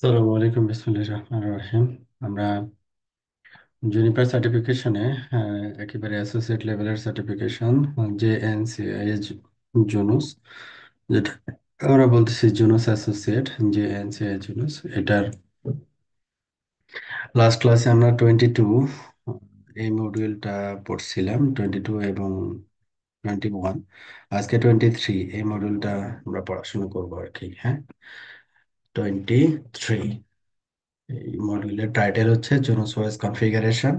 আসসালামু আলাইকুম, বিসমিল্লাহির রহমানির রহিম। আমরা জুনিপার সার্টিফিকেশনে একেবারে অ্যাসোসিয়েট লেভেলের সার্টিফিকেশন JNCIA জুনুস, যেটা আমরা বলতেছি জুনুস অ্যাসোসিয়েট, JNCIA জুনুস। এটার লাস্ট ক্লাসে আমরা 22 এই মডিউলটা পড়ছিলাম, 22 এবং 21। আজকে 23 এই মডিউলটা আমরা পড়াশোনা করবো আর কি। হ্যাঁ, 23 এই মডিউলের টাইটেল হচ্ছে জুনোস ওএস কনফিগারেশন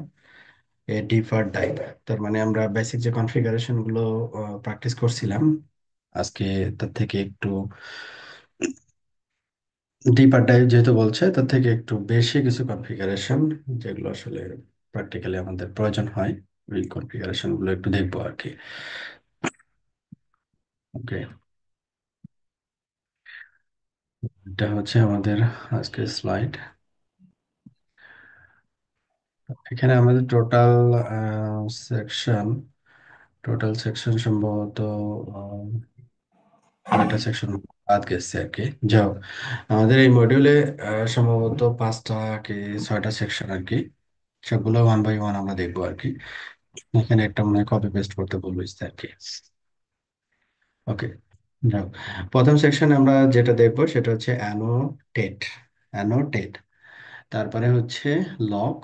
এ ডিফার ডাইভ। তার মানে আমরা বেসিক যে কনফিগারেশন গুলো প্র্যাকটিস করছিলাম, আজকে তার থেকে একটু ডিপার ডাইভ যেহেতু বলছে, তার থেকে একটু বেশি কিছু কনফিগারেশন যেগুলো আসলে প্র্যাকটিক্যালি আমাদের প্রয়োজন হয়, ওই কনফিগারেশন গুলো একটু দেখবো আর কি। ওকে, এটা হচ্ছে আমাদের আজকের স্লাইড। এখানে আমাদের সেকশন টোটাল সেকশন সম্ভবত একটা সেকশন বাদ গেছে আর কি। যাও, আমাদের এই মডিউলে সম্ভবত 5টা কি 6টা সেকশন আর কি। সবগুলো ওয়ান বাই ওয়ান আমরা দেখবো আর কি। এখানে একটা মনে হয় কপি পেস্ট করতে বলবো আর কি। ওকে, যাও, প্রথম সেকশনে আমরা যেটা দেখবো সেটা হচ্ছে অ্যানোটেট। অ্যানোটেট, তারপরে হচ্ছে লক।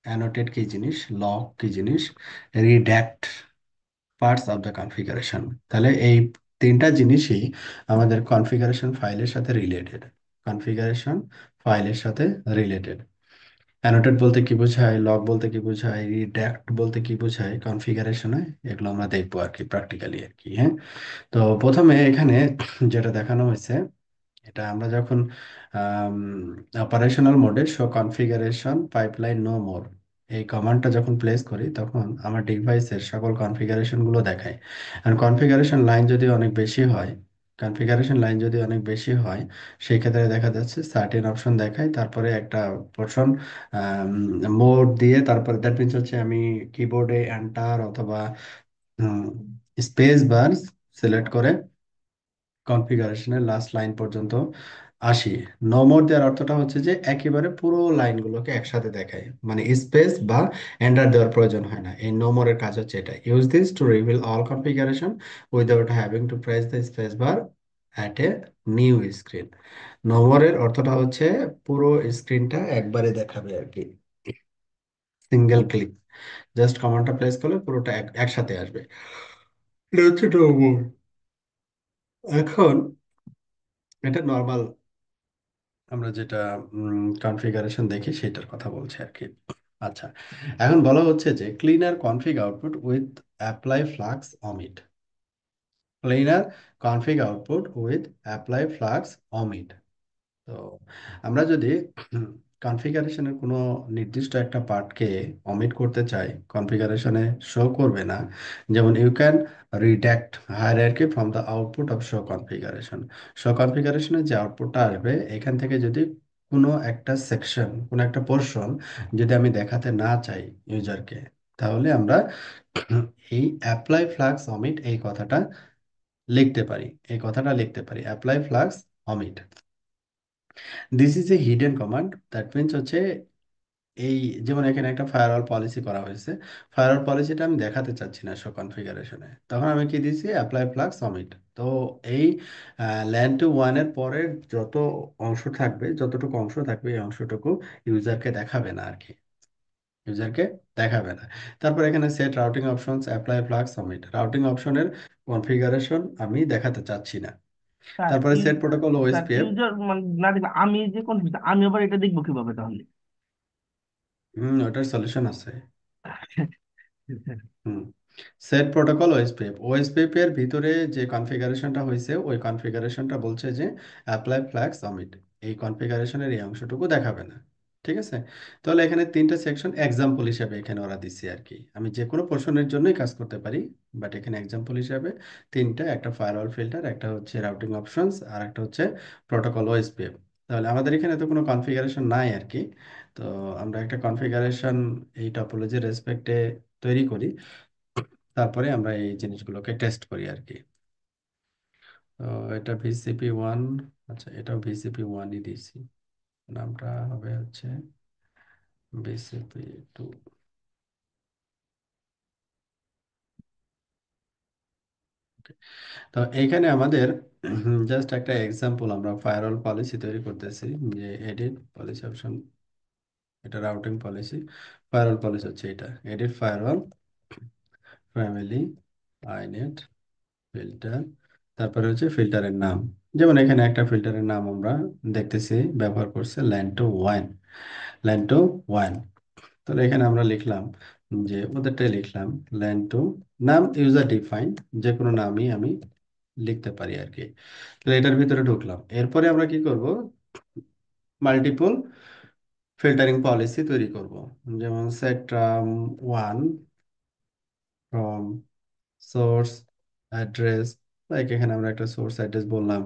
অ্যানোটেট কি জিনিস, লক কি জিনিস, রিড্যাক্ট পার্টস অফ দ্য কনফিগারেশন। তাহলে এই তিনটা জিনিসই আমাদের কনফিগারেশন ফাইলের সাথে রিলেটেড। কনফিগারেশন ফাইলের সাথে রিলেটেড। অ্যানোটেট বলতে কি বোঝায়, লগ বলতে কি বোঝায়, রিডাক্ট বলতে কি বোঝায় কনফিগারেশনে, এগুলো আমরা দেখবো আর কি প্র্যাকটিক্যালি আর কি। হ্যাঁ, তো প্রথমে এখানে যেটা দেখানো হয়েছে, এটা আমরা যখন অপারেশনাল মোডে show configuration pipeline no more এই কমান্ডটা যখন প্লেস করি, তখন আমার ডিভাইসের সকল কনফিগারেশন গুলো দেখায়। আর কনফিগারেশন লাইন যদি অনেক বেশি হয়, কনফিগারেশন লাইন যদি অনেক বেশি হয়, সেই ক্ষেত্রে দেখা যাচ্ছে সার্টেন অপশন দেখায়, তারপরে একটা পোর্শন মোড দিয়ে, তারপরে দ্যাট মিনস হচ্ছে আমি কিবোর্ডে এন্টার অথবা স্পেস বার সিলেক্ট করে কনফিগারেশনের লাস্ট লাইন পর্যন্ত আসি। নো মোর দেওয়ার অর্থটা হচ্ছে যে একেবারে পুরো লাইনগুলোকে একসাথে দেখায়, মানে স্পেস বা এন্টার দেওয়ার প্রয়োজন হয় না। এই নো মোরের কাজ হচ্ছে এটা, use this to reveal all configuration without having to press the space bar at a new screen. No মোরের অর্থটা হচ্ছে পুরো স্ক্রিনটা একবারে দেখাবে আর কি, সিঙ্গেল ক্লিক, জাস্ট কমান্ডটা প্রেস করলে পুরোটা একসাথে আসবে। এটা হচ্ছে নো মোর। এখন এটা নর্মাল আমরা যেটা কনফিগারেশন দেখি সেটার কথা বলছি আর কি। আচ্ছা, এখন বলা হচ্ছে যে cleaner config output with apply flags omit. Cleaner config output with apply flags omit. তো আমরা যদি কনফিগারেশনের কোনো নির্দিষ্ট একটা পার্টকে অমিট করতে চাই, কনফিগারেশনে শো করবে না, যেমন you can redact hierarchy from the output of show configuration. Show কনফিগারেশনের যে আউটপুটটা আসবে, এখান থেকে যদি কোনো একটা সেকশন, কোনো একটা পোর্শন যদি আমি দেখাতে না চাই ইউজারকে, তাহলে আমরা এই অ্যাপ্লাই ফ্লাক্স অমিট এই কথাটা লিখতে পারি। এই কথাটা লিখতে পারি, apply flags omit. This is a hidden command. That means হচ্ছে এই, যেমন এখানে একটা ফায়ারওয়াল পলিসি করা হয়েছে, ফায়ারওয়াল পলিসিটা আমি দেখাতে চাচ্ছি না শো কনফিগারেশনে, তখন আমি কি দিছি, অ্যাপ্লাই প্লাগ সাবমিট। তো এই ল্যান টু ওয়ানের পরের যত অংশ থাকবে, যতটুকু অংশ থাকবে, এই অংশটুকু ইউজারকে দেখাবে না আর কি, ইউজারকে দেখাবে না। তারপর এখানে set routing options, apply plug submit, routing অপশনের কনফিগারেশন আমি দেখাতে চাচ্ছি না। স্যার তারপরে set protocol sir OSPF. User মানে না দেখলে আমি যে কনফিউজ, আমি আবার এটা দেখবো কিভাবে তাহলে? ওটার সলিউশন আছে। হুম, সেট প্রোটোকল ওএসপিএফ, ওএসপিএফ এর ভিতরে যে কনফিগারেশনটা হয়েছে, ওই কনফিগারেশনটা বলছে যে অ্যাপ্লাই ফ্ল্যাগ সাবমিট, এই কনফিগারেশনের এই অংশটুকু দেখাবে না। ঠিক আছে, তাহলে এখানে তিনটা সেকশন এক্সাম্পল হিসেবে এখানে ওরা দিচ্ছে আর কি। আমি যে কোনো পোর্শনের জন্যই কাজ করতে পারি, বাট এখানে এক্সাম্পল হিসেবে তিনটা, একটা ফায়ারওয়াল ফিল্টার, একটা হচ্ছে রাউটিং অপশনস, আর একটা হচ্ছে প্রোটোকল ওএসপিএফ। তাহলে আমাদের এখানে তো কোনো কনফিগারেশন নাই আর কি। তো আমরা একটা কনফিগারেশন এই টপোলজির রেসপেক্টে তৈরি করি, তারপরে আমরা এই জিনিসগুলোকে টেস্ট করি আর কি। তো এটা ভিসিপি ওয়ান। আচ্ছা, এটাও ভিসিপি ওয়ানই দিয়েছি। নামটা হবে হচ্ছে BCP2। তো এইখানে আমাদের জাস্ট একটা এক্সাম্পল, আমরা ফায়ারওয়াল পলিসি তৈরি করতেছি, যে এডিট পলিসি অপশন, এটা রাউটিং পলিসি, ফায়ারওয়াল পলিসি হচ্ছে এটা, এডিট ফায়ারওয়াল ফ্যামিলি আইনেট ফিল্টার, তারপরে হচ্ছে ফিল্টারের নাম। যেমন এখানে একটা ফিল্টারের নাম আমরা দেখতেছি ব্যবহার করছে ল্যান্টো 1, ল্যান্টো 1। তাহলে এখানে আমরা লিখলাম, যে ওদেরটাই লিখলাম ল্যান্টো, নাম ইউজার ডিফাইন, যে কোনো নামই আমি লিখতে পারি আর কি। তাহলে এটার ভিতরে ঢুকলাম, এরপরে আমরা কি করব, মাল্টিপল ফিল্টারিং পলিসি তৈরি করব। যেমন set one from source address, like এখানে আমরা একটা সোর্স অ্যাড্রেস বললাম,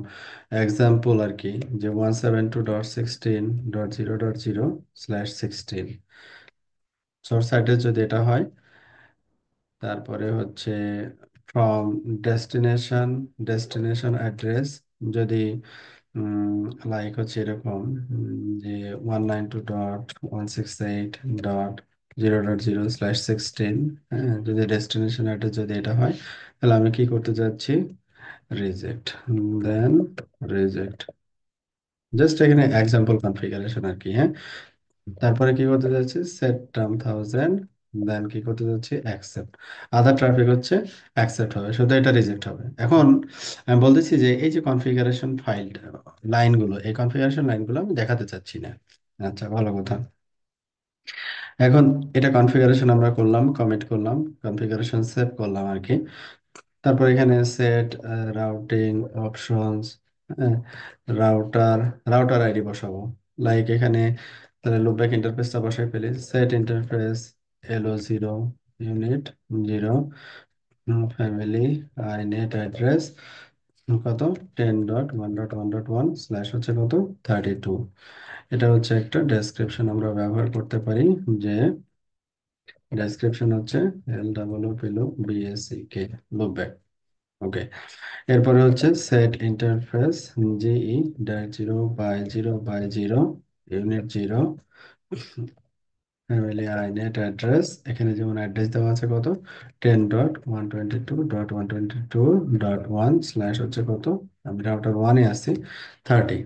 এক্সাম্পল আর কি, যে 172.16.0.0/16, সোর্স অ্যাড্রেস যদি এটা হয়। তারপরে হচ্ছে ফ্রম ডেস্টিনেশন, ডেস্টিনেশন অ্যাড্রেস যদি লাইক হচ্ছে এরকম, যে 192.168.0.0/16, হ্যাঁ, যদি ডেস্টিনেশন অ্যাড্রেস যদি এটা হয়, তাহলে আমি কি করতে যাচ্ছি, রিজেক্ট, দেন রিজেক্ট, জাস্ট এখানে এক্সাম্পল কনফিগারেশন আর কি, হ্যাঁ। তারপরে কি করতে যাচ্ছি, সেট টার্ম 1000, দেন কি করতে যাচ্ছি, অ্যাকসেপ্ট, আদার ট্রাফিক হচ্ছে অ্যাকসেপ্ট হবে, শুধু এটা রিজেক্ট হবে। এখন আমি বলতেছি যে এই যে কনফিগারেশন ফাইল লাইনগুলো, এই কনফিগারেশন লাইনগুলো আমি দেখাতে চাচ্ছি না। আচ্ছা, ভালো কথা। এখন এটা কনফিগারেশন আমরা করলাম, কমিট করলাম, কনফিগারেশন সেভ করলাম আর কি। তারপর এখানে set routing options, router, router ID বসাবো, লাইক এখানে তাহলে লুপব্যাক ইন্টারফেসটা বসাই ফেলি, set interface LO0 unit 0 family inet address কত, 10.1.1.1 হচ্ছে কত, 32। এটা হচ্ছে একটা ডেসক্রিপশন আমরা ব্যবহার করতে পারি, যে ডেসক্রিপশন হচ্ছে LWPLUBACK, লুপব্যাক। ওকে, এরপরে হচ্ছে set interface GE -0/0/0 unit 0 family inet address, এখানে যেমন অ্যাড্রেস দেওয়া আছে কত, 10.122.122.1 হচ্ছে কত, আমি রাউটার 1-এ আছি, 30।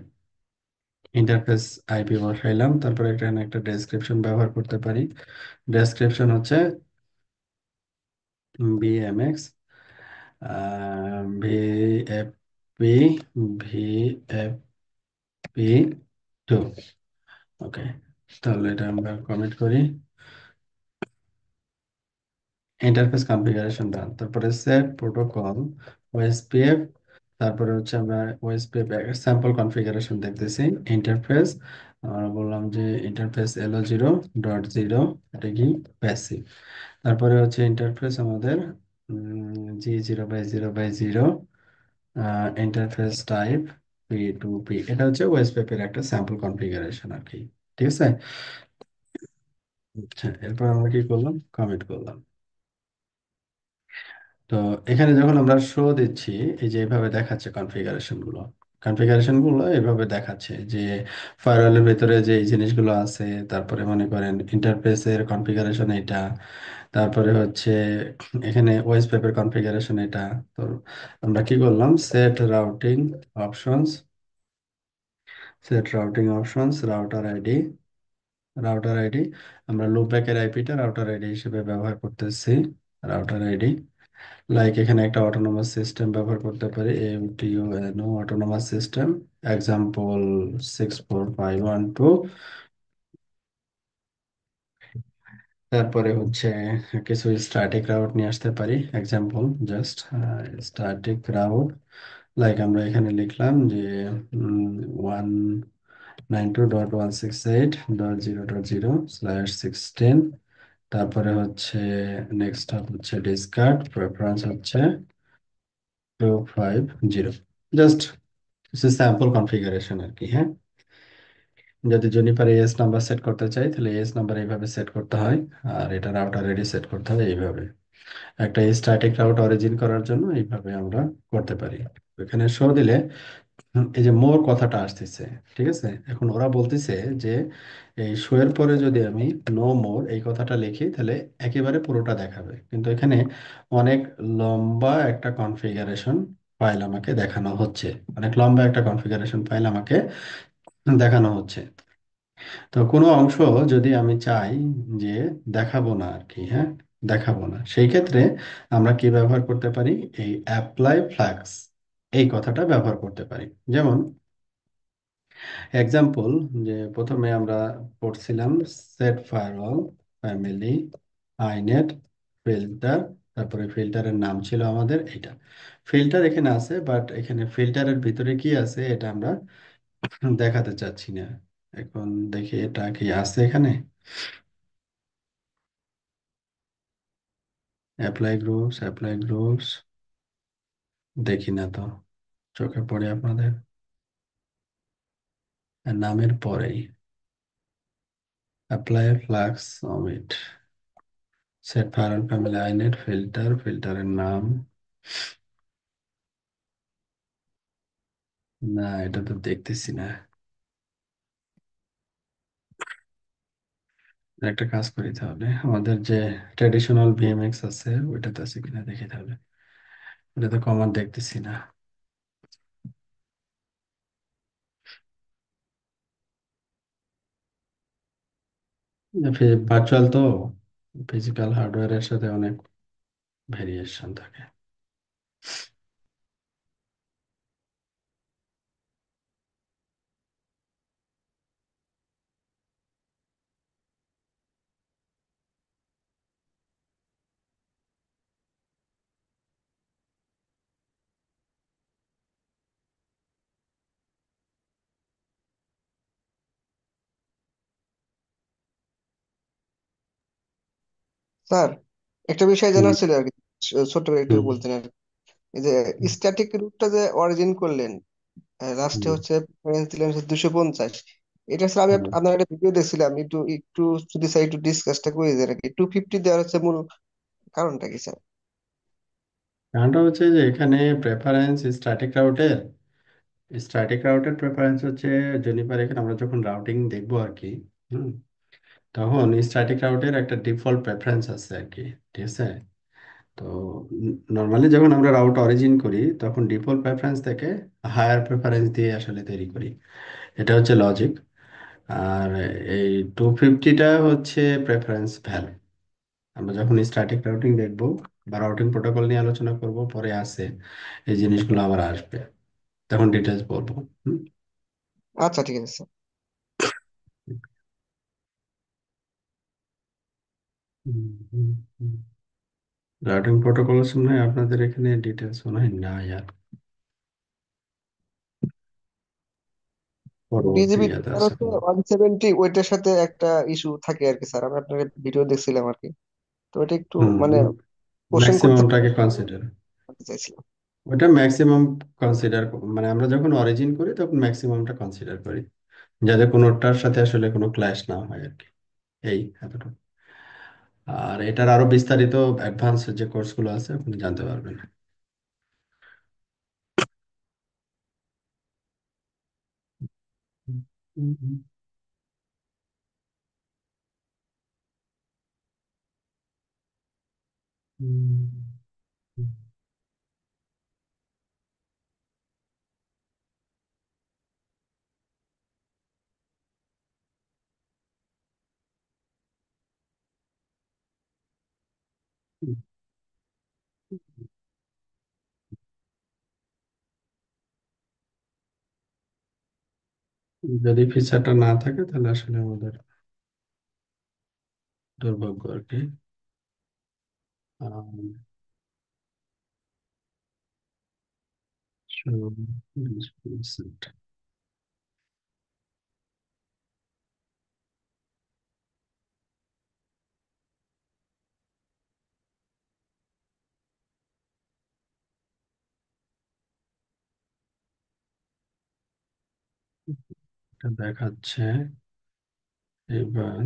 ইন্টারফেস IP বসাইলাম, তারপরে এখানে একটা ডেসক্রিপশন ব্যবহার করতে পারি, ডেসক্রিপশন হচ্ছে BMX VFP VFP2। ওকে, তাহলে এটা আমরা কমিট করি, ইন্টারফেস কনফিগারেশন ডান। তারপরে সেট প্রোটোকল ওএসপিএফ, তারপরে হচ্ছে আমরা ওএসপিএফ স্যাম্পল কনফিগারেশন দেখতেছি, ইন্টারফেস আমরা বললাম যে ইন্টারফেস LO0.0, এটা কি প্যাসিভ। তারপরে হচ্ছে ইন্টারফেস আমাদের G0/0/0, ইন্টারফেস টাইপ P2P, এটা হচ্ছে ওএসপিএফ এর একটা স্যাম্পল কনফিগারেশন আর কি। ঠিক আছে, আচ্ছা, এরপর আমরা কি করলাম, কমিট করলাম। তো এখানে যখন আমরা শো দিচ্ছি, এই যে এইভাবে দেখাচ্ছে কনফিগারেশন গুলো এইভাবে দেখাচ্ছে, যে ফায়ারওয়ালের ভিতরে যে এই জিনিসগুলো আছে, তারপরে মনে করেন ইন্টারফেসের কনফিগারেশন এটা, তারপরে হচ্ছে এখানে ওএস পেপের কনফিগারেশন এটা। তো আমরা কি করলাম, set routing options router ID, আমরা লুপব্যাকের আইপিটা রাউটার আইডি হিসেবে ব্যবহার করতেছি, রাউটার আইডি, লাইক এখানে একটা অটোনোমাস সিস্টেম ব্যবহার করতে পারি, AUTONO অটোনোমাস সিস্টেম, এক্সাম্পল 64512। তারপরে হচ্ছে কিছু স্ট্যাটিক রাউট নিয়ে আসতে পারি, example just static route, like আমরা এখানে লিখলাম যে 192.168.0.0/16। তারপরে হচ্ছে নেক্সট হচ্ছে ডিসকার্ড, প্রেফারেন্স হচ্ছে 250, জাস্ট স্যাম্পল কনফিগারেশন আর কি, হ্যাঁ। যদি জুনিপার এস নাম্বার সেট করতে চাই, তাহলে এস নাম্বার এইভাবে সেট করতে হয়, আর এটা রাউটার রেডি সেট করতে হয় এইভাবে। একটা স্ট্যাটিক রাউট অরিজিন করার জন্য এইভাবে আমরা করতে পারি। এখানে শো দিলে এই যে মোর কথাটা আসতেছে, ঠিক আছে? এখন ওরা বলতেছে যে এই শো এর পরে যদি আমি নো মোর এই কথাটা লিখি তাহলে একেবারে পুরোটা দেখাবে, কিন্তু এখানে অনেক লম্বা একটা কনফিগারেশন ফাইল আমাকে দেখানো হচ্ছে, অনেক লম্বা একটা কনফিগারেশন ফাইল আমাকে দেখানো হচ্ছে। তো কোনো অংশ যদি আমি চাই যে দেখাবো না আর কি, হ্যাঁ, দেখাবো না, সেই ক্ষেত্রে আমরা কি ব্যবহার করতে পারি? এই অ্যাপ্লাই ফ্ল্যাগস এই কথাটা ব্যবহার করতে পারি। যেমন এক্সাম্পল, যে প্রথমে আমরা পড়ছিলাম সেট ফায়ারওয়াল ফ্যামিলি আইনেট ফিল্টার, তারপরে ফিল্টারের নাম ছিল আমাদের এটা। ফিল্টার এখানে আছে, বাট এখানে ফিল্টারের ভিতরে কি আছে এটা আমরা দেখাতে চাচ্ছি না। এখন দেখি এটা কি আছে এখানে। অ্যাপ্লাই গ্রুপস দেখি না তো, চোখে পড়ে আপনাদের নামের পরেই apply flags omit set firewall family inet ফিল্টারের নাম। না, এটা তো দেখতেছি না। একটা কাজ করি তাহলে, আমাদের যে ট্র্যাডিশনাল ভিএমএক্স আছে ওইটাতে আছে কিনা দেখি তাহলে। ওটাতে কমান্ড দেখতেছি না। ভার্চুয়াল তো, ফিজিক্যাল হার্ডওয়্যারের সাথে অনেক ভেরিয়েশন থাকে। স্যার, একটা বিষয় হুম, জানার ছিল আর কি, ছোট্ট করে একটু হুম, বলতেন আর কি। এই যে হুম, স্ট্যাটিক রুটটা যে অরিজিন করলেন, লাস্টে হুম, হচ্ছে প্রেফারেন্স দিলেন হচ্ছে 250। এটা স্যার আমি হুম। আপনার একটা ভিডিও দেখছিলাম, একটু একটু যদি স্যার একটু ডিসকাসটা করে দেন আর কি। 250 দেওয়ার হচ্ছে মূল কারণটা কি স্যার? কারণটা হচ্ছে যে এখানে প্রেফারেন্স স্ট্যাটিক রাউটের প্রেফারেন্স হচ্ছে জেনিফার, এখানে আমরা যখন রাউটিং দেখবো আর কি, হুম, তখন স্ট্যাটিক রাউটের একটা ডিফল্ট প্রেফারেন্স আছে আর কি, ঠিক আছে? তো নর্মালি যখন আমরা রাউট অরিজিন করি তখন ডিফল্ট প্রেফারেন্স থেকে হায়ার প্রেফারেন্স দিয়ে আসলে তৈরি করি, এটা হচ্ছে লজিক। আর এই 250টা হচ্ছে প্রেফারেন্স ভ্যালু। আমরা যখন স্ট্যাটিক রাউটিং দেখব বা রাউটিং প্রোটোকল নিয়ে আলোচনা করব পরে আসে, এই জিনিসগুলো আবার আসবে, তখন ডিটেলস বলবো। হুম, আচ্ছা, ঠিক আছে স্যার। হুম, হুম, হুম। রাউটিং প্রোটোকল মনে হয় আপনাদের এখানে ডিটেলস মনে হয় না আর, পরবর্তী বিজেপি ইয়াতে স্যার আছে হচ্ছে কোনো। 170, ওইটার সাথে একটা ইস্যু থাকে আর কি স্যার, আমি আপনার ভিডিও দেখছিলাম আর কি। তো এটা একটু হুম, মানে কোশ্চেন করতে ম্যাক্সিমামটাকে কনসিডার, করতে চাইছিলাম। ওটা ম্যাক্সিমাম কনসিডার, মানে আমরা যখন অরিজিন করি তখন ম্যাক্সিমামটা কনসিডার করি, যাতে কোনোটার সাথে আসলে কোনো ক্ল্যাশ না হয় আর কি, এই এতটুকু। আর এটার আরো বিস্তারিত অ্যাডভান্স যে কোর্সগুলো আছে আপনি জানতে পারবেন। হুম, হুম, হুম, হুম, হুম। যদি ফিচারটা না থাকে তাহলে আসলে আমাদের দুর্ভাগ্য আর কি। আম, so, 20%। এটা দেখাচ্ছে এবার।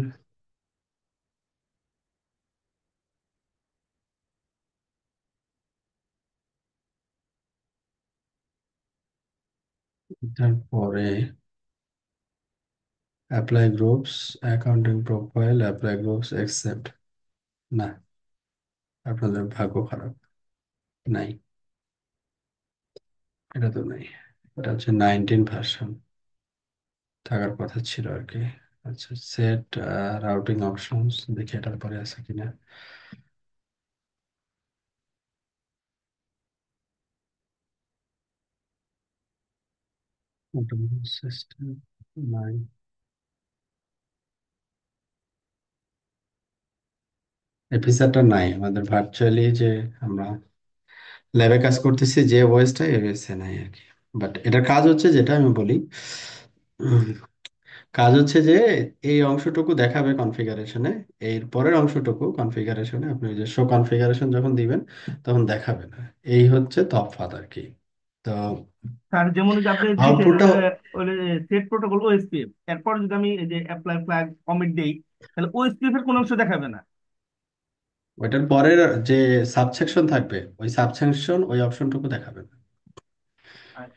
তারপরে apply groups, accounting profile, apply groups accept. না, আপনাদের ভাগ্য খারাপ, নাই, এটা তো নাই। এটা হচ্ছে 19 ভার্সন, থাকার কথা ছিল আর কি। আচ্ছা, সেট রাউটিং অপশনস, দেখি এটার পরে আছে কিনা। সিস্টেম নাই, এই ফিচারটা নাই আমাদের ভার্চুয়ালি যে আমরা ল্যাবে কাজ করতেছি, যে ওয়েসটা এই ওয়েসে নাই আর কি। বাট এটার কাজ হচ্ছে, যেটা আমি বলি, উম, কাজ হচ্ছে যে এই অংশটুকু দেখাবে কনফিগারেশনে, এর পরের অংশটুকু কনফিগারেশনে আপনি যে শো কনফিগারেশন যখন দিবেন তখন দেখাবে না। এই হচ্ছে তফাৎ আর কি। তো স্যার যেমন যদি আপনি দেখেন আউটপুটটা, সেট প্রোটোকল ওএসপিএফ, এরপর যদি আমি এই যে অ্যাপ্লাই ফ্ল্যাগ কমিট দেই, তাহলে ওএসপিএফ এর কোনো অংশ দেখাবে না। ওইটার পরের যে সাবসেকশন থাকবে, ওই সাবসেকশন ওই অপশনটুকু দেখাবে না। আর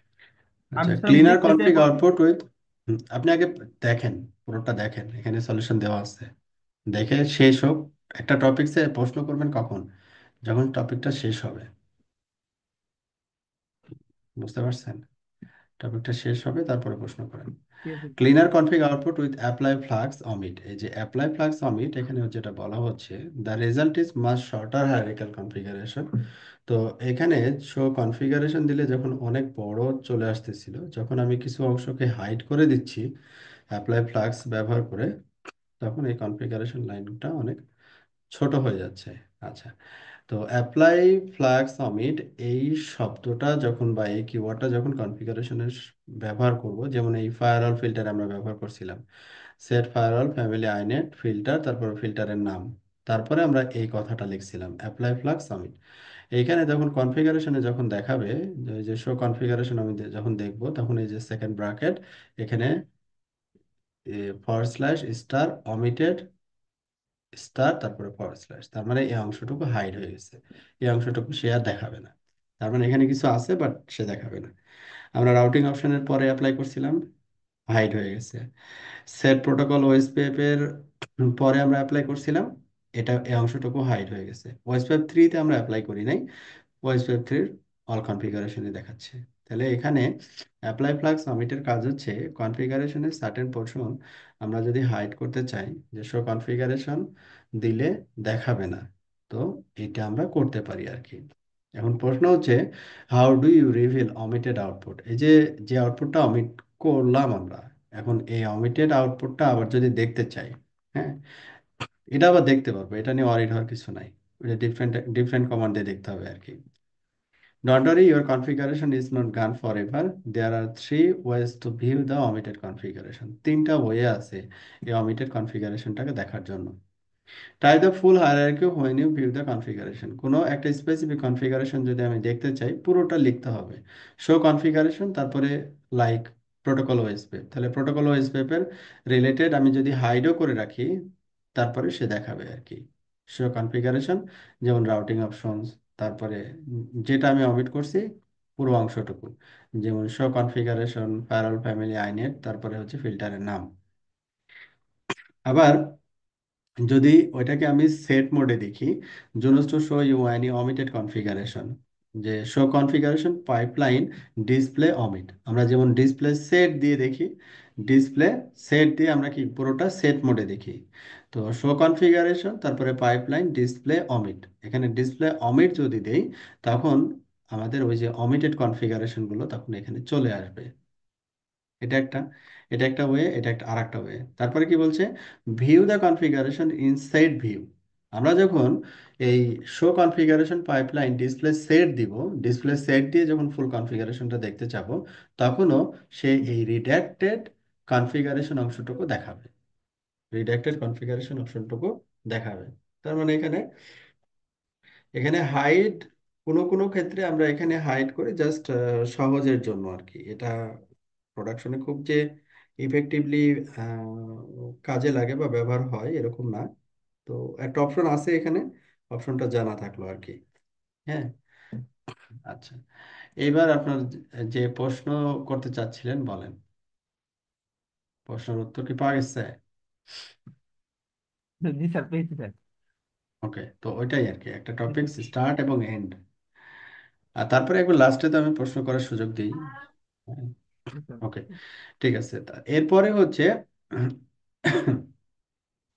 আচ্ছা, আমি স্যার আমি ক্লিনার দেখতে চাই কনফিগ এখন। আউটপুট উইথ, আপনি আগে দেখেন, পুরোটা দেখেন, এখানে সলিউশন দেওয়া আছে, দেখে শেষ হোক। একটা টপিকসে প্রশ্ন করবেন কখন? যখন টপিকটা শেষ হবে, বুঝতে পারছেন? টপিকটা শেষ হবে তারপরে প্রশ্ন করেন। ঠিক আছে। Cleaner config output with apply flags omit, এই যে অ্যাপ্লাই ফ্লাক্স অমিট, এখানে যেটা বলা হচ্ছে, the result is much shorter hierarchical configuration. তো এখানে শো কনফিগারেশন দিলে যখন অনেক বড় চলে আসতেছিল, যখন আমি কিছু অংশকে হাইড করে দিচ্ছি অ্যাপ্লাই ফ্লাক্স ব্যবহার করে, তখন এই কনফিগারেশন লাইনটা অনেক ছোট হয়ে যাচ্ছে। আচ্ছা, তো অ্যাপ্লাই ফ্ল্যাগ সামিট, এই শব্দটা যখন বা এই কিওয়ার্ডটা যখন কনফিগারেশনের ব্যবহার করব, যেমন এই ফায়ারওয়াল ফিল্টার আমরা ব্যবহার করছিলাম, সেট ফায়ারওয়াল ফ্যামিলি আইনেট ফিল্টার, তারপর ফিল্টারের নাম, তারপরে আমরা এই কথাটা লিখছিলাম অ্যাপ্লাই ফ্ল্যাগ সামিট। এইখানে যখন কনফিগারেশনে যখন দেখাবে, যে শো কনফিগারেশন আমি যখন দেখব, তখন এই যে সেকেন্ড ব্র্যাকেট, এখানে forward slash star omitted star, তারপরে ফরওয়ার্ড স্ল্যাশ, তার মানে এই অংশটুকু হাইড হয়ে গেছে, এই অংশটুকু সে আর দেখাবে না। তার মানে এখানে কিছু আছে বাট সে দেখাবে না। আমরা রাউটিং অপশনের পরে অ্যাপ্লাই করছিলাম, হাইড হয়ে গেছে। সেট প্রোটোকল ওএসপিএফ এর পরে আমরা অ্যাপ্লাই করছিলাম, এটা এই অংশটুকু হাইড হয়ে গেছে। ওএসপিএফ 3 তে আমরা অ্যাপ্লাই করি নাই, ওএসপিএফ 3 অল কনফিগারেশনে দেখাচ্ছে। তাহলে এখানে অ্যাপ্লাই ফ্লাগ সাবমিটের কাজ হচ্ছে কনফিগারেশনের সার্টেন পোর্শন আমরা যদি হাইড করতে চাই, যে শো কনফিগারেশন দিলে দেখাবে না, তো এটা আমরা করতে পারি আর কি। এখন প্রশ্ন হচ্ছে, how do you reveal omitted output, এই যে যে আউটপুটটা অমিট করলাম আমরা, এখন এই অমিটেড আউটপুটটা আবার যদি দেখতে চাই, হ্যাঁ, এটা আবার দেখতে পারবো, এটা নিয়ে অরিড হওয়ার কিছু নাই। এটা ডিফারেন্ট ডিফারেন্ট কমান্ড দিয়ে দেখতে হবে আর কি। Don't worry, your configuration is not gone forever. There are 3 ways to view the omitted configuration. 3টা ওয়ে আছে এই omitted configurationটাকে দেখার জন্য। Try the full hierarchy when you view the configuration. কোনো একটা স্পেসিফিক কনফিগারেশন যদি আমি দেখতে চাই, পুরোটা লিখতে হবে। শো কনফিগারেশন, তারপরে লাইক প্রোটোকল ওএসপিএফ, তাহলে প্রোটোকল ওএসপিএফ এর রিলেটেড আমি যদি হাইডও করে রাখি, তারপরে সে দেখাবে আর কি। শো কনফিগারেশন, যেমন রাউটিং অপশনস, তারপরে যেটা আমি অমিট করছি পুরো অংশটুকু, যেমন শো কনফিগারেশন, প্যারাল ফ্যামিলি আইনেট, তারপরে হচ্ছে ফিল্টারের নাম। আবার যদি ওইটাকে আমি সেট মোডে দেখি, Junos to show you any omitted configuration, যে show configuration pipeline display omit, আমরা যেমন ডিসপ্লে সেট দিয়ে দেখি, ডিসপ্লে সেট দিয়ে আমরা কি পুরোটা সেট মোডে দেখি। তো শো কনফিগারেশন, তারপরে পাইপলাইন ডিসপ্লে অমিট, এখানে ডিসপ্লে অমিট যদি দেই, তখন আমাদের ওই যে অমিটেড কনফিগারেশন গুলো তখন এখানে চলে আসবে। এটা একটা, এটা একটা ওয়ে, এটা একটা আরেকটা ওয়ে। তারপরে কি বলছে, view the configuration inside view, আমরা যখন এই show configuration pipeline display set দিব, ডিসপ্লে সেট দিয়ে যখন ফুল কনফিগারেশনটা দেখতে চাবো, তখনও সে এই রিডাক্টেড কনফিগারেশন অংশটুকু দেখাবে, রিডাক্টেড কনফিগারেশন অপশনটুকু দেখাবে। তার মানে এখানে, এখানে হাইড, কোনো কোনো ক্ষেত্রে আমরা এখানে হাইড করি জাস্ট সহজের জন্য আর কি। এটা প্রোডাকশনে খুব যে ইফেক্টিভলি কাজে লাগে বা ব্যবহার হয় এরকম না। তো একটা অপশন আছে এখানে, অপশনটা জানা থাকলো আর কি। হ্যাঁ, আচ্ছা, এবার আপনার যে প্রশ্ন করতে চাচ্ছিলেন বলেন, প্রশ্নের উত্তর কি পাওয়া গেছে? জি স্যার, পেয়েছি স্যার। ওকে, তো ওইটাই আর কি, একটা জি টপিক স্যার। স্টার্ট এবং এন্ড, আর তারপরে একবার লাস্টে তো আমি প্রশ্ন করার সুযোগ দিই। জি স্যার। ওকে, ঠিক আছে। তা এরপরে হচ্ছে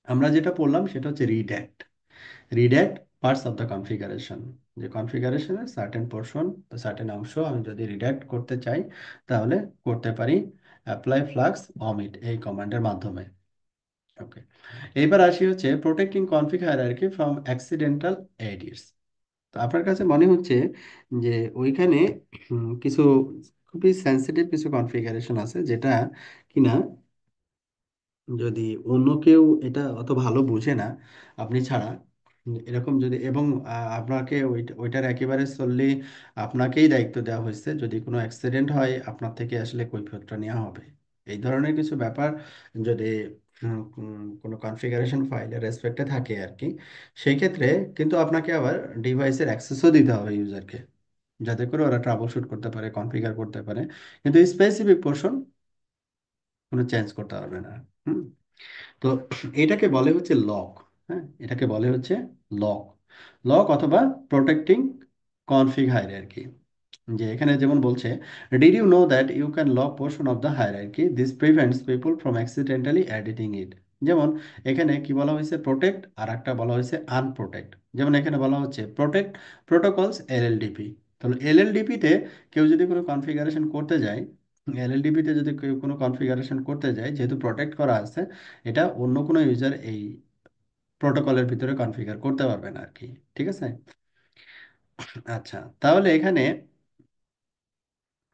আমরা যেটা পড়লাম সেটা হচ্ছে রিড্যাক্ট। রিড্যাক্ট পার্টস অফ দ্য কনফিগারেশন, যে কনফিগারেশনের সার্টেন পোর্শন, সার্টেন অংশ আমি যদি রিড্যাক্ট করতে চাই তাহলে করতে পারি অ্যাপ্লাই ফ্লাক্স অমিট এই কমান্ডের মাধ্যমে। ওকে, এইবার আসি হচ্ছে protecting config hierarchy from accidental edits. তো আপনার কাছে মনে হচ্ছে যে ওইখানে কিছু খুবই সেন্সিটিভ কিছু কনফিগারেশন আছে, যেটা কিনা যদি অন্য কেউ এটা অত ভালো বোঝে না আপনি ছাড়া, এরকম যদি, এবং আপনাকে ওইটার একেবারে সললি আপনাকেই দায়িত্ব দেওয়া হয়েছে, যদি কোনো অ্যাক্সিডেন্ট হয় আপনার থেকে আসলে কৈফিয়তটা নেওয়া হবে, এই ধরনের কিছু ব্যাপার যদি কোনো কনফিগারেশন ফাইলের রেসপেক্টে থাকে আর কি, সেই ক্ষেত্রে কিন্তু আপনাকে আবার ডিভাইসের অ্যাক্সেসও দিতে হবে ইউজারকে, যাতে করে ওরা ট্রাবল শুট করতে পারে, কনফিগার করতে পারে, কিন্তু স্পেসিফিক পোর্শন কোনো চেঞ্জ করতে পারবে না। হুম। তো এটাকে বলে হচ্ছে লক। হ্যাঁ, এটাকে বলে হচ্ছে লক, লক অথবা প্রোটেক্টিং কনফিগ হায়ারার্কি। যে এখানে যেমন বলছে, did you know that you can lock portion of the hierarchy, this prevents people from accidentally editing it. যেমন এখানে কি বলা হয়েছে, প্রোটেক্ট, আর একটা বলা হয়েছে আনপ্রোটেক্ট। যেমন এখানে বলা হচ্ছে প্রোটেক্ট প্রোটোকলস এলএলডিপি। তাহলে এলএলডিপিতে কেউ যদি কোনো কনফিগারেশন করতে যায়, এলএলডিপিতে যদি কেউ কোনো কনফিগারেশন করতে যায়, যেহেতু প্রোটেক্ট করা আছে, এটা অন্য কোনো ইউজার এই প্রোটোকলের ভিতরে কনফিগার করতে পারবে না আর কি। ঠিক আছে। আচ্ছা, তাহলে এখানে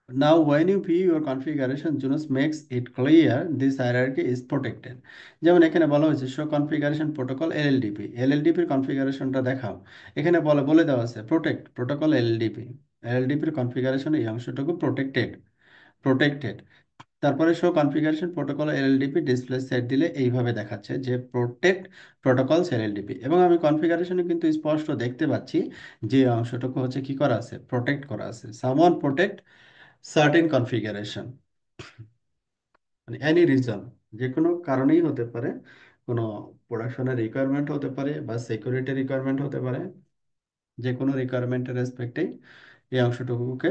now when you view your configuration, Junos makes it clear this hierarchy is protected. যেমন এখানে বলা হয়েছে শো কনফিগারেশন প্রোটোকল এলএলডিপি, এলএলডিপির কনফিগারেশনটা দেখাও। এখানে বলে বলে দেওয়া আছে প্রোটেক্ট প্রোটোকল এলএলডিপি, এলএলডিপির কনফিগারেশন এই অংশটুকু প্রোটেক্টেড, প্রোটেক্টেড। তারপরে show configuration protocol LLDP display set দিলে এইভাবে দেখাচ্ছে যে প্রোটেক্ট প্রোটোকলস এলএলডিপি, এবং আমি কনফিগারেশনে কিন্তু স্পষ্ট দেখতে পাচ্ছি যে অংশটুকু হচ্ছে কি করা আছে, প্রোটেক্ট করা আছে, সামওয়ান প্রোটেক্ট সার্টেন কনফিগারেশন, মানে এনি রিজন, যে কোনো কারণেই হতে পারে, কোনো প্রোডাকশনের রিকোয়ারমেন্ট হতে পারে বা সিকিউরিটি রিকোয়ারমেন্ট হতে পারে, যে কোনো রিকোয়ারমেন্টের রেসপেক্টেই এই অংশটুকুকে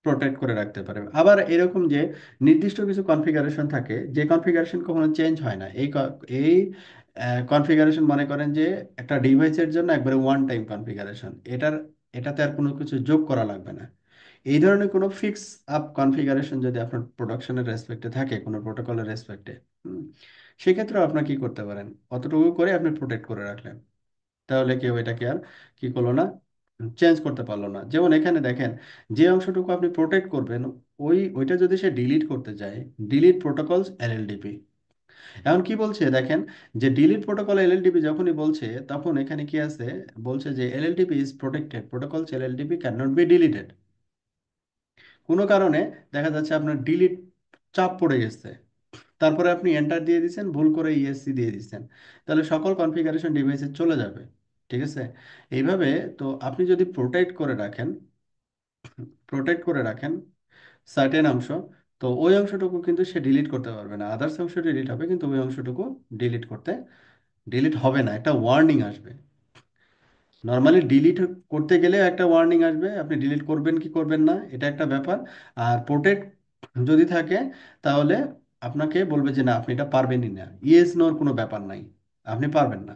প্রোটেক্ট করে রাখতে পারে। আবার এরকম যে নির্দিষ্ট কিছু কনফিগারেশন থাকে যে কনফিগারেশন কখনো চেঞ্জ হয় না, এই কনফিগারেশন মনে করেন যে একটা ডিভাইসের জন্য একবারে ওয়ান টাইম কনফিগারেশন, এটাতে আর কোনো কিছু যোগ করা লাগবে না। এই ধরনের কোনো ফিক্স আপ কনফিগারেশন যদি আপনার প্রোডাকশনের রেসপেক্টে থাকে, কোনো প্রোটোকলের রেসপেক্টে, সেক্ষেত্রে আপনার কি করতে পারেন, অতটুকু করে আপনি প্রোটেক্ট করে রাখলেন, তাহলে কেউ এটাকে আর কি করলো না, চেঞ্জ করতে পারলো না। যেমন এখানে দেখেন, যে অংশটুকু আপনি প্রোটেক্ট করবেন ওইটা যদি সে ডিলিট করতে চায়, ডিলিট প্রোটোকলস এলএলডিপি। এখন কি বলছে দেখেন, যে ডিলিট প্রোটোকল এলএলডিপি যখনই বলছে, তখন এখানে কি আছে, বলছে যে LLDP is protected, protocols LLDP can not be deleted. কোনো কারণে দেখা যাচ্ছে আপনার ডিলিট চাপ পড়ে গেছে, তারপরে আপনি এন্টার দিয়ে দিচ্ছেন, ভুল করে ইএসসি দিয়ে দিচ্ছেন, তাহলে সকল কনফিগারেশন ডিভাইসে চলে যাবে। ঠিক আছে। এইভাবে, তো আপনি যদি প্রোটেক্ট করে রাখেন সার্টেন অংশ, তো ওই অংশটুকু কিন্তু সে ডিলিট করতে পারবে না, আদার্স অংশ ডিলিট হবে কিন্তু ওই অংশটুকু ডিলিট হবে না, একটা ওয়ার্নিং আসবে। নর্মালি ডিলিট করতে গেলে একটা ওয়ার্নিং আসবে, আপনি ডিলিট করবেন কি করবেন না এটা একটা ব্যাপার। আর প্রোটেক্ট যদি থাকে তাহলে আপনাকে বলবে যে না আপনি এটা পারবেনই না, ইয়েস নোর কোনো ব্যাপার নাই, আপনি পারবেন না।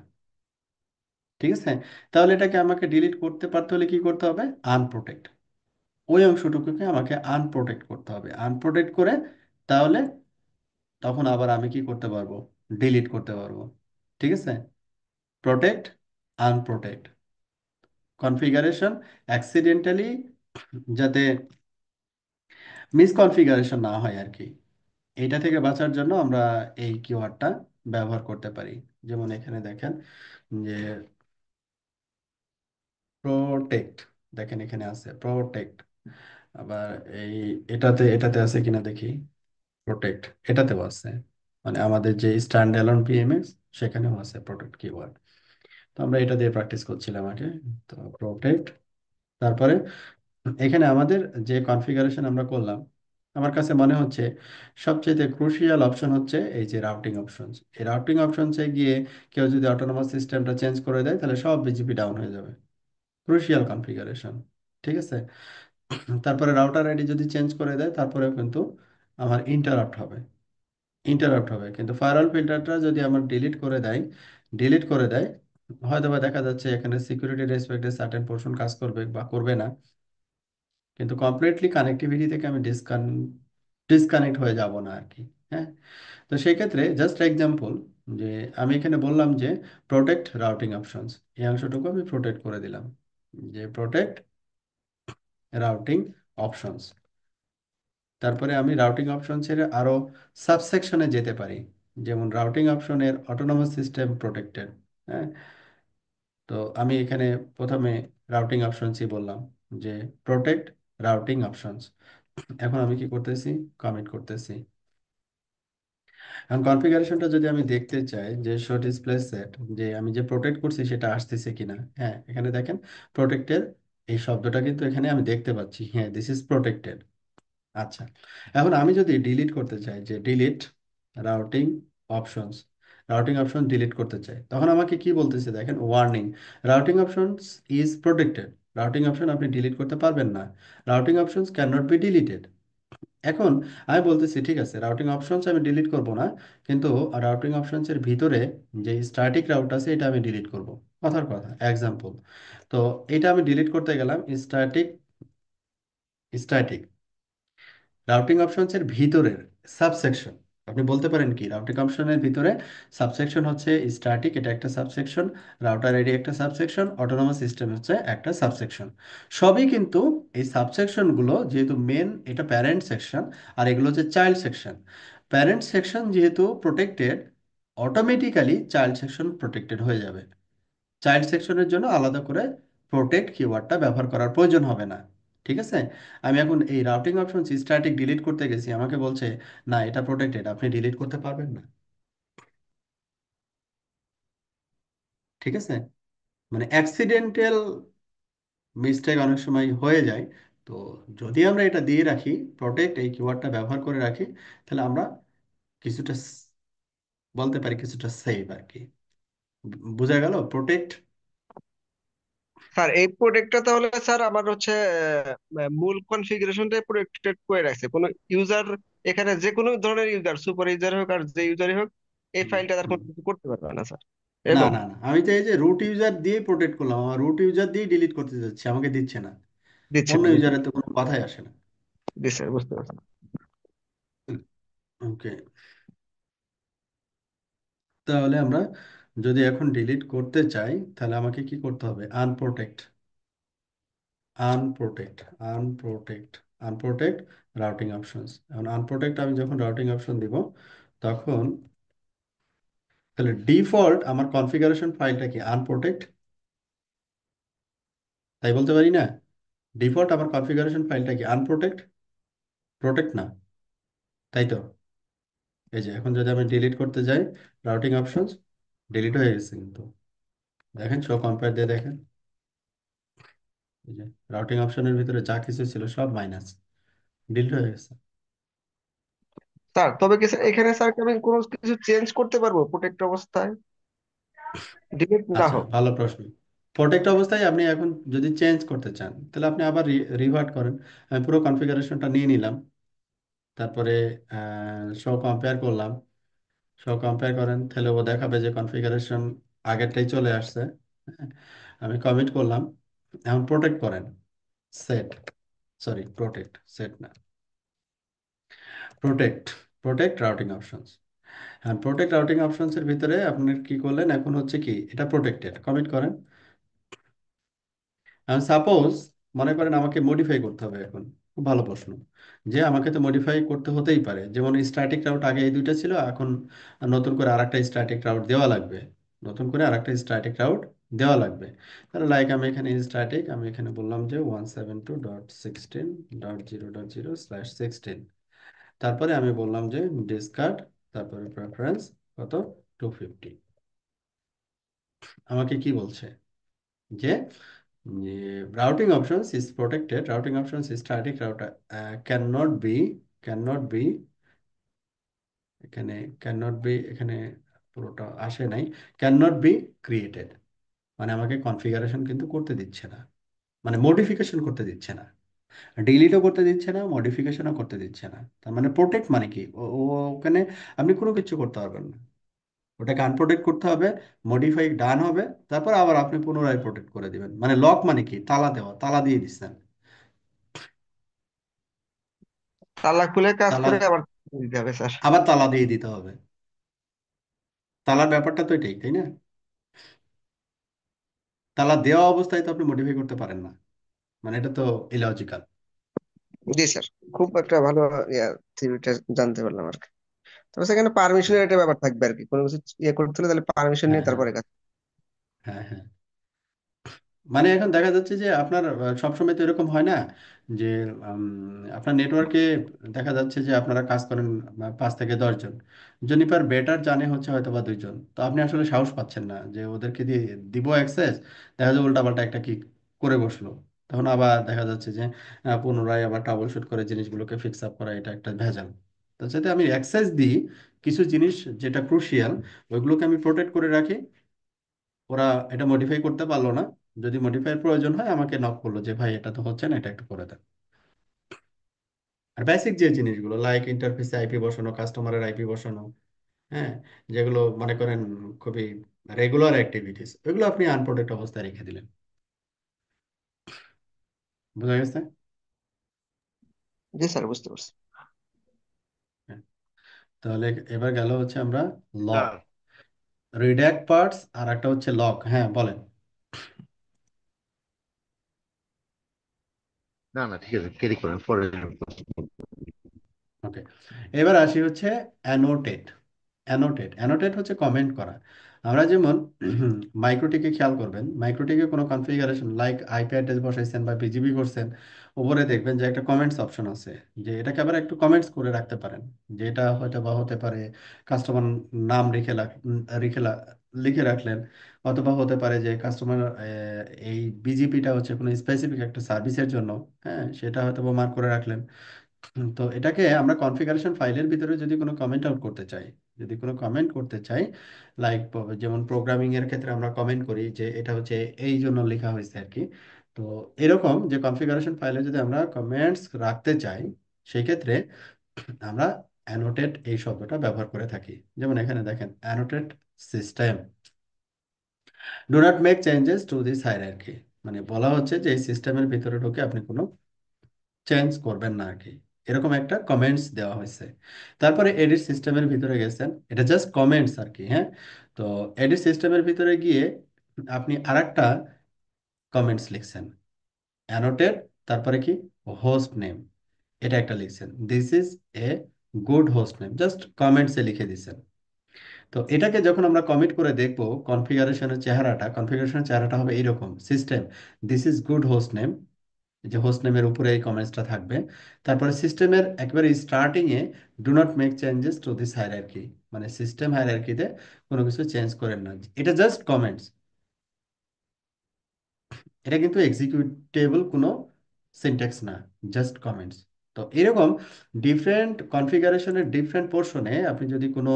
ঠিক আছে। তাহলে এটাকে আমাকে ডিলিট করতে পারতে হলে কি করতে হবে, আনপ্রোটেক্ট, ওই অংশটুকুকে আমাকে আনপ্রোটেক্ট করতে হবে, আনপ্রোটেক্ট করে তাহলে তখন আবার আমি কি করতে পারবো, ডিলিট করতে পারবো। ঠিক আছে। প্রোটেক্ট, আনপ্রোটেক্ট, কনফিগারেশন অ্যাক্সিডেন্টালি যাতে মিসকনফিগারেশন না হয় আর কি, এইটা থেকে বাঁচার জন্য আমরা এই কিওয়ার্ডটা ব্যবহার করতে পারি। যেমন এখানে দেখেন যে প্রোটেক্ট, দেখেন এখানে আছে প্রোটেক্ট, আবার এই এটাতে আছে কিনা দেখি, প্রোটেক্ট এটাতেও আছে, মানে আমাদের যে স্ট্যান্ড অ্যালোন পিএমএক্স সেখানেও আছে প্রোটেক্ট কিওয়ার্ড। তো আমরা এটা দিয়ে প্র্যাকটিস করছিলাম আগে। তো প্রোটেক্ট, তারপরে এখানে আমাদের যে কনফিগারেশন আমরা করলাম, আমার কাছে মনে হচ্ছে সবচেয়ে ক্রুশিয়াল অপশন হচ্ছে এই যে রাউটিং অপশনস। এই রাউটিং অপশনসে গিয়ে কেউ যদি অটোনোমাস সিস্টেমটা চেঞ্জ করে দেয় তাহলে সব বিজিপি ডাউন হয়ে যাবে। ক্রুশিয়াল কনফিগারেশন, ঠিক আছে। তারপরে রাউটার আইডি যদি চেঞ্জ করে দেয় তারপরেও কিন্তু আমার ইন্টারাপ্ট হবে কিন্তু ফায়ারওয়াল ফিল্টারটা যদি আমার ডিলিট করে দেয় হয়তো বা দেখা যাচ্ছে এখানে সিকিউরিটি রেসপেক্টে সার্টেন পোর্শন কাজ করবে বা করবে না, কিন্তু কমপ্লিটলি কানেক্টিভিটি থেকে আমি ডিসকানেক্ট হয়ে যাব না আর কি। হ্যাঁ, তো সেই ক্ষেত্রে জাস্ট এক্সাম্পল যে আমি এখানে বললাম যে প্রোটেক্ট রাউটিং অপশনস, এই অংশটুকু আমি প্রোটেক্ট করে দিলাম, যে প্রোটেক্ট রাউটিং অপশনস। তারপরে আমি রাউটিং অপশনসের আরো সাবসেকশনে যেতে পারি, যেমন রাউটিং অপশনের অটোনোমাস সিস্টেম প্রোটেক্টেড। হ্যাঁ, তো আমি এখানে প্রথমে রাউটিং অপশনসই বললাম যে প্রোটেক্ট রাউটিং অপশনস। এখন আমি কি করতেছি, কমিট করতেছি। এখন কনফিগারেশনটা যদি আমি দেখতে চাই যে শো ডিসপ্লে সেট, যে আমি যে প্রোটেক্ট করছি সেটা আসতেছে কিনা, হ্যাঁ এখানে দেখেন প্রোটেক্টেড এই শব্দটা কিন্তু এখানে আমি দেখতে পাচ্ছি, হ্যাঁ দিস ইজ প্রোটেক্টেড। আচ্ছা, এখন আমি যদি ডিলিট করতে চাই যে delete routing options, routing option delete করতে চাই, তখন আমাকে কি বলতেছে দেখেন, warning, routing options is protected. Routing option আপনি ডিলিট করতে পারবেন না, routing options can not be deleted. এখন আমি বলতেছি ঠিক আছে রাউটিং অপশনস আমি ডিলিট করব না, কিন্তু রাউটিং অপশনস এর ভিতরে যে স্ট্যাটিক রাউট আছে এটা আমি ডিলিট করব। কথার কথা এক্সাম্পল, তো এটা আমি ডিলিট করতে গেলাম স্ট্যাটিক স্ট্যাটিক রাউটিং অপশনস এর ভিতরের সাবসেকশন। আপনি বলতে পারেন কি রাউটিং অপশনের ভিতরে সাবসেকশন হচ্ছে স্ট্যাটিক, এটা একটা সাবসেকশন, রাউটার আইডি একটা সাবসেকশন, অটোনোমাস সিস্টেম হচ্ছে একটা সাবসেকশন। সবই কিন্তু এই সাবসেকশন গুলো যেহেতু মেন এটা প্যারেন্ট সেকশন, আর এগুলো হচ্ছে চাইল্ড সেকশন। প্যারেন্ট সেকশন যেহেতু protected, automatically child section protected হয়ে যাবে। চাইল্ড সেকশনের জন্য আলাদা করে প্রোটেক্ট কিওয়ার্ডটা ব্যবহার করার প্রয়োজন হবে না। ঠিক আছে, আমি এখন এই রাউটিং অপশন স্ট্যাটিক ডিলিট করতে গেছি, আমাকে বলছে না এটা প্রোটেক্টেড, আপনি ডিলিট করতে পারবেন না। ঠিক আছে, মানে অ্যাক্সিডেন্টাল মিস্টেক অনেক সময় হয়ে যায়। তো যদি আমরা এটা দিয়ে রাখি, প্রোটেক্ট এই কিওয়ার্ডটা ব্যবহার করে রাখি, তাহলে আমরা কিছুটা বলতে পারি কিছুটা সেভ আর কি। বোঝা গেল প্রোটেক্ট। স্যার এই প্রোডাক্টটা তাহলে স্যার আমার হচ্ছে মূল কনফিগারেশনটাই প্রোটেক্টেড করে রাখছে, কোনো ইউজার এখানে যে কোনো ধরনের ইউজার, সুপার ইউজার হোক আর যে ইউজারই হোক, এই ফাইলটা তার কোনো কিছু করতে পারবে না স্যার, না এরকম? না না, আমি তো এই যে রুট ইউজার দিয়ে প্রোটেক্ট করলাম, আমার রুট ইউজার দিয়ে ডিলিট করতে যাচ্ছি, আমাকে দিচ্ছে না। দিচ্ছে অন্য না, দিচ্ছে ইউজারের তো কোনো কথাই আসে না। দিচ্ছে, বুঝতে পারছি। ওকে, তাহলে আমরা যদি এখন ডিলিট করতে চাই তাহলে আমাকে কি করতে হবে, unprotect unprotect unprotect unprotect routing options. এখন আনপ্রোটেক্ট আমি যখন রাউটিং অপশন দিব তখন তাহলে ডিফল্ট আমার কনফিগারেশন ফাইলটা কি আনপ্রোটেক্ট, তাই বলতে পারি না? ডিফল্ট আমার কনফিগারেশন ফাইলটা কি আনপ্রোটেক্ট, প্রোটেক্ট না, তাই তো? এই যে এখন যদি আমি ডিলিট করতে যাই রাউটিং অপশনস, ডিলিট হয়ে গেছে কিন্তু, দেখেন শো কম্পেয়ার দিয়ে দেখেন, এই যে রাউটিং অপশনের ভিতরে যা কিছু ছিল সব মাইনাস, ডিলিট হয়ে গেছে। স্যার তবে কি স্যার এখানে স্যার কি আমি কোনো কিছু চেঞ্জ করতে পারবো প্রোটেক্ট অবস্থায়, ডিলিট না আচ্ছা, হোক? ভালো প্রশ্ন। প্রোটেক্ট অবস্থায় আপনি এখন যদি চেঞ্জ করতে চান তাহলে আপনি আবার রিভার্ট করেন। আমি পুরো কনফিগারেশনটা নিয়ে নিলাম, তারপরে শো কম্পেয়ার করলাম, শো কম্পেয়ার করেন তাহলে ও দেখাবে যে কনফিগারেশন আগেরটাই চলে আসছে। হ্যাঁ, আমি কমিট করলাম। এখন প্রোটেক্ট করেন, সেট, সরি প্রোটেক্ট সেট না, প্রোটেক্ট প্রোটেক্ট রাউটিং অপশনস। হ্যাঁ, প্রোটেক্ট রাউটিং অপশনস এর ভিতরে আপনি কি করলেন, এখন হচ্ছে কি এটা প্রোটেক্টেড, কমিট করেন। সাপোজ মনে করেন আমাকে মডিফাই করতে হবে এখন, খুব ভালো প্রশ্ন, যে আমাকে তো মডিফাই করতে হতেই পারে, যেমন স্ট্যাটিক রাউট আগে এই দুইটা ছিল, এখন নতুন করে আরেকটা স্ট্যাটিক রাউট দেওয়া লাগবে, নতুন করে আরেকটা স্ট্যাটিক রাউট দেওয়া লাগবে। তাহলে লাইক আমি এখানে স্ট্যাটিক, আমি এখানে বললাম যে 172.16.0.0/16, তারপরে আমি বললাম যে ডিসকার্ড, তারপরে প্রেফারেন্স কত, 250। আমাকে কি বলছে যে Routing options is protected. Routing options is static router. Cannot be এখানে cannot be এখানে পুরোটা আসে নাই। Cannot be created মানে আমাকে কনফিগারেশন কিন্তু করতে দিচ্ছে না, মানে মডিফিকেশন করতে দিচ্ছে না, ডিলিটও করতে দিচ্ছে না, মডিফিকেশনও করতে দিচ্ছে না। তার মানে প্রোটেক্ট মানে কি, ওখানে আপনি কোনো কিছু করতে পারবেন না, ওটাকে আনপ্রোটেক্ট করতে হবে, মডিফাই ডান হবে, তারপর আবার আপনি পুনরায় প্রোটেক্ট করে দিবেন। মানে লক মানে কি, তালা দেওয়া, তালা দিয়ে দিচ্ছেন। তালা খুলে কাজ তালা, করে আবার দিতে হবে স্যার। আবার তালা দিয়ে দিতে হবে। তালার ব্যাপারটা তো এটাই, তাই না? তালা দেওয়া অবস্থায় তো আপনি মডিফাই করতে পারেন না, মানে এটা তো ইলজিক্যাল। জি স্যার, খুব একটা ভালো থিওরিটা জানতে পারলাম আর কি। তবে সেখানে পারমিশনের একটা ব্যাপার থাকবে আর কি, কোনো কিছু করতে হলে তাহলে পারমিশন হ্যাঁ নিয়ে হ্যাঁ তারপরে কাজ। হ্যাঁ হ্যাঁ। মানে এখন দেখা যাচ্ছে যে আপনার সবসময় তো এরকম হয় না যে উম, আপনার নেটওয়ার্কে দেখা যাচ্ছে যে আপনারা কাজ করেন 5 থেকে 10 জন, জনিপার বেটার জানে হচ্ছে হয়তো বা 2 জন, তো আপনি আসলে সাহস পাচ্ছেন না যে ওদেরকে দিয়ে দিব অ্যাক্সেস, দেখা যায় উল্টাপাল্টা একটা কি করে বসলো। তখন আবার দেখা যাচ্ছে যে পুনরায় আবার ট্রাবল শুট করে জিনিসগুলোকে ফিক্স আপ করা এটা একটা ভেজাল। তো যাতে আমি অ্যাক্সেস দিই কিছু জিনিস যেটা ক্রুশিয়াল, ওইগুলোকে আমি প্রোটেক্ট করে রাখি। ওরা এটা মডিফাই করতে পারলো না, যদি মডিফাইয়ের প্রয়োজন হয় আমাকে নক করলো যে ভাই এটা তো হচ্ছে না, এটা একটু করে দেন। আর বেসিক যে জিনিসগুলো লাইক ইন্টারফেসে আইপি বসানো, কাস্টমারের আইপি বসানো, হ্যাঁ, যেগুলো মনে করেন খুবই রেগুলার অ্যাক্টিভিটিস, ওইগুলো আপনি আনপ্রোটেক্ট অবস্থায় রেখে দিলেন। বুঝা গেছে? জি স্যার, বুঝতে পারছি। হ্যাঁ। তাহলে এবার গেল হচ্ছে আমরা লক, স্যার, রিডাক্ট পার্টস, আর একটা হচ্ছে লক। হ্যাঁ বলেন। না না ঠিক আছে, ক্যারি করেন পরে। ওকে, এবার আসি হচ্ছে অ্যানোটেট। অ্যানোটেট হচ্ছে কমেন্ট করা। আমরা যেমন মাইক্রোটিকে খেয়াল করবেন, মাইক্রোটিকে কোনো কনফিগারেশন লাইক আইপি অ্যাড্রেস বসাইছেন বা বিজিবি করছেন, উপরে দেখবেন যে একটা কমেন্টস অপশন আছে, যে এটাকে আবার একটু কমেন্টস করে রাখতে পারেন, যে এটা হয়তো বা হতে পারে কাস্টমার নাম রেখে লিখে রাখলেন, অথবা হতে পারে যে কাস্টমার এই বিজিপিটা হচ্ছে কোনো স্পেসিফিক একটা সার্ভিসের জন্য, হ্যাঁ, সেটা হয়তো বা মার্ক করে রাখলেন। তো এটাকে আমরা কনফিগারেশন ফাইলের ভিতরে যদি কোনো কমেন্ট আউট করতে চাই, যদি কোনো কমেন্ট করতে চাই, লাইক যেমন প্রোগ্রামিং এর ক্ষেত্রে আমরা কমেন্ট করি যে এটা হচ্ছে এই জন্য লেখা হয়েছে আর কি। তো এরকম যে কনফিগারেশন ফাইলে যদি আমরা কমেন্টস রাখতে চাই, সেই ক্ষেত্রে আমরা অ্যানোটেট এই শব্দটা ব্যবহার করে থাকি। যেমন এখানে দেখেন annotate system, do not make changes to this hierarchy, মানে বলা হচ্ছে যে এই সিস্টেমের ভিতরে ঢুকে আপনি কোনো চেঞ্জ করবেন না আর কি, এরকম একটা কমেন্টস দেওয়া হয়েছে। তারপরে এডিট সিস্টেমের ভিতরে গেছেন, এটা জাস্ট কমেন্টস আর কি, হ্যাঁ। তো এডিট সিস্টেমের ভিতরে গিয়ে আপনি আরেকটা কমেন্টস লিখছেন, অ্যানোটেড, তারপরে কি, হোস্ট নেম, এটা একটা লিখছেন, this is a good host name, just কমেন্টসে লিখে দিছেন। তো এটাকে যখন আমরা কমিট করে দেখবো, কনফিগারেশনের চেহারাটা হবে এইরকম, system this is good host name, যে হোস্ট নেমের উপরে এই কমেন্টসটা থাকবে। তারপরে সিস্টেমের একেবারে starting A do not make changes to this hierarchy, মানে সিস্টেম হায়ারার্কিতে কোনো কিছু চেঞ্জ করেন না, এটা জাস্ট কমেন্টস, এটা কিন্তু এক্সিকিউটেবল কোনো সিনট্যাক্স না, জাস্ট কমেন্টস। তো এরকম ডিফারেন্ট কনফিগারেশনের ডিফারেন্ট পোর্শনে আপনি যদি কোনো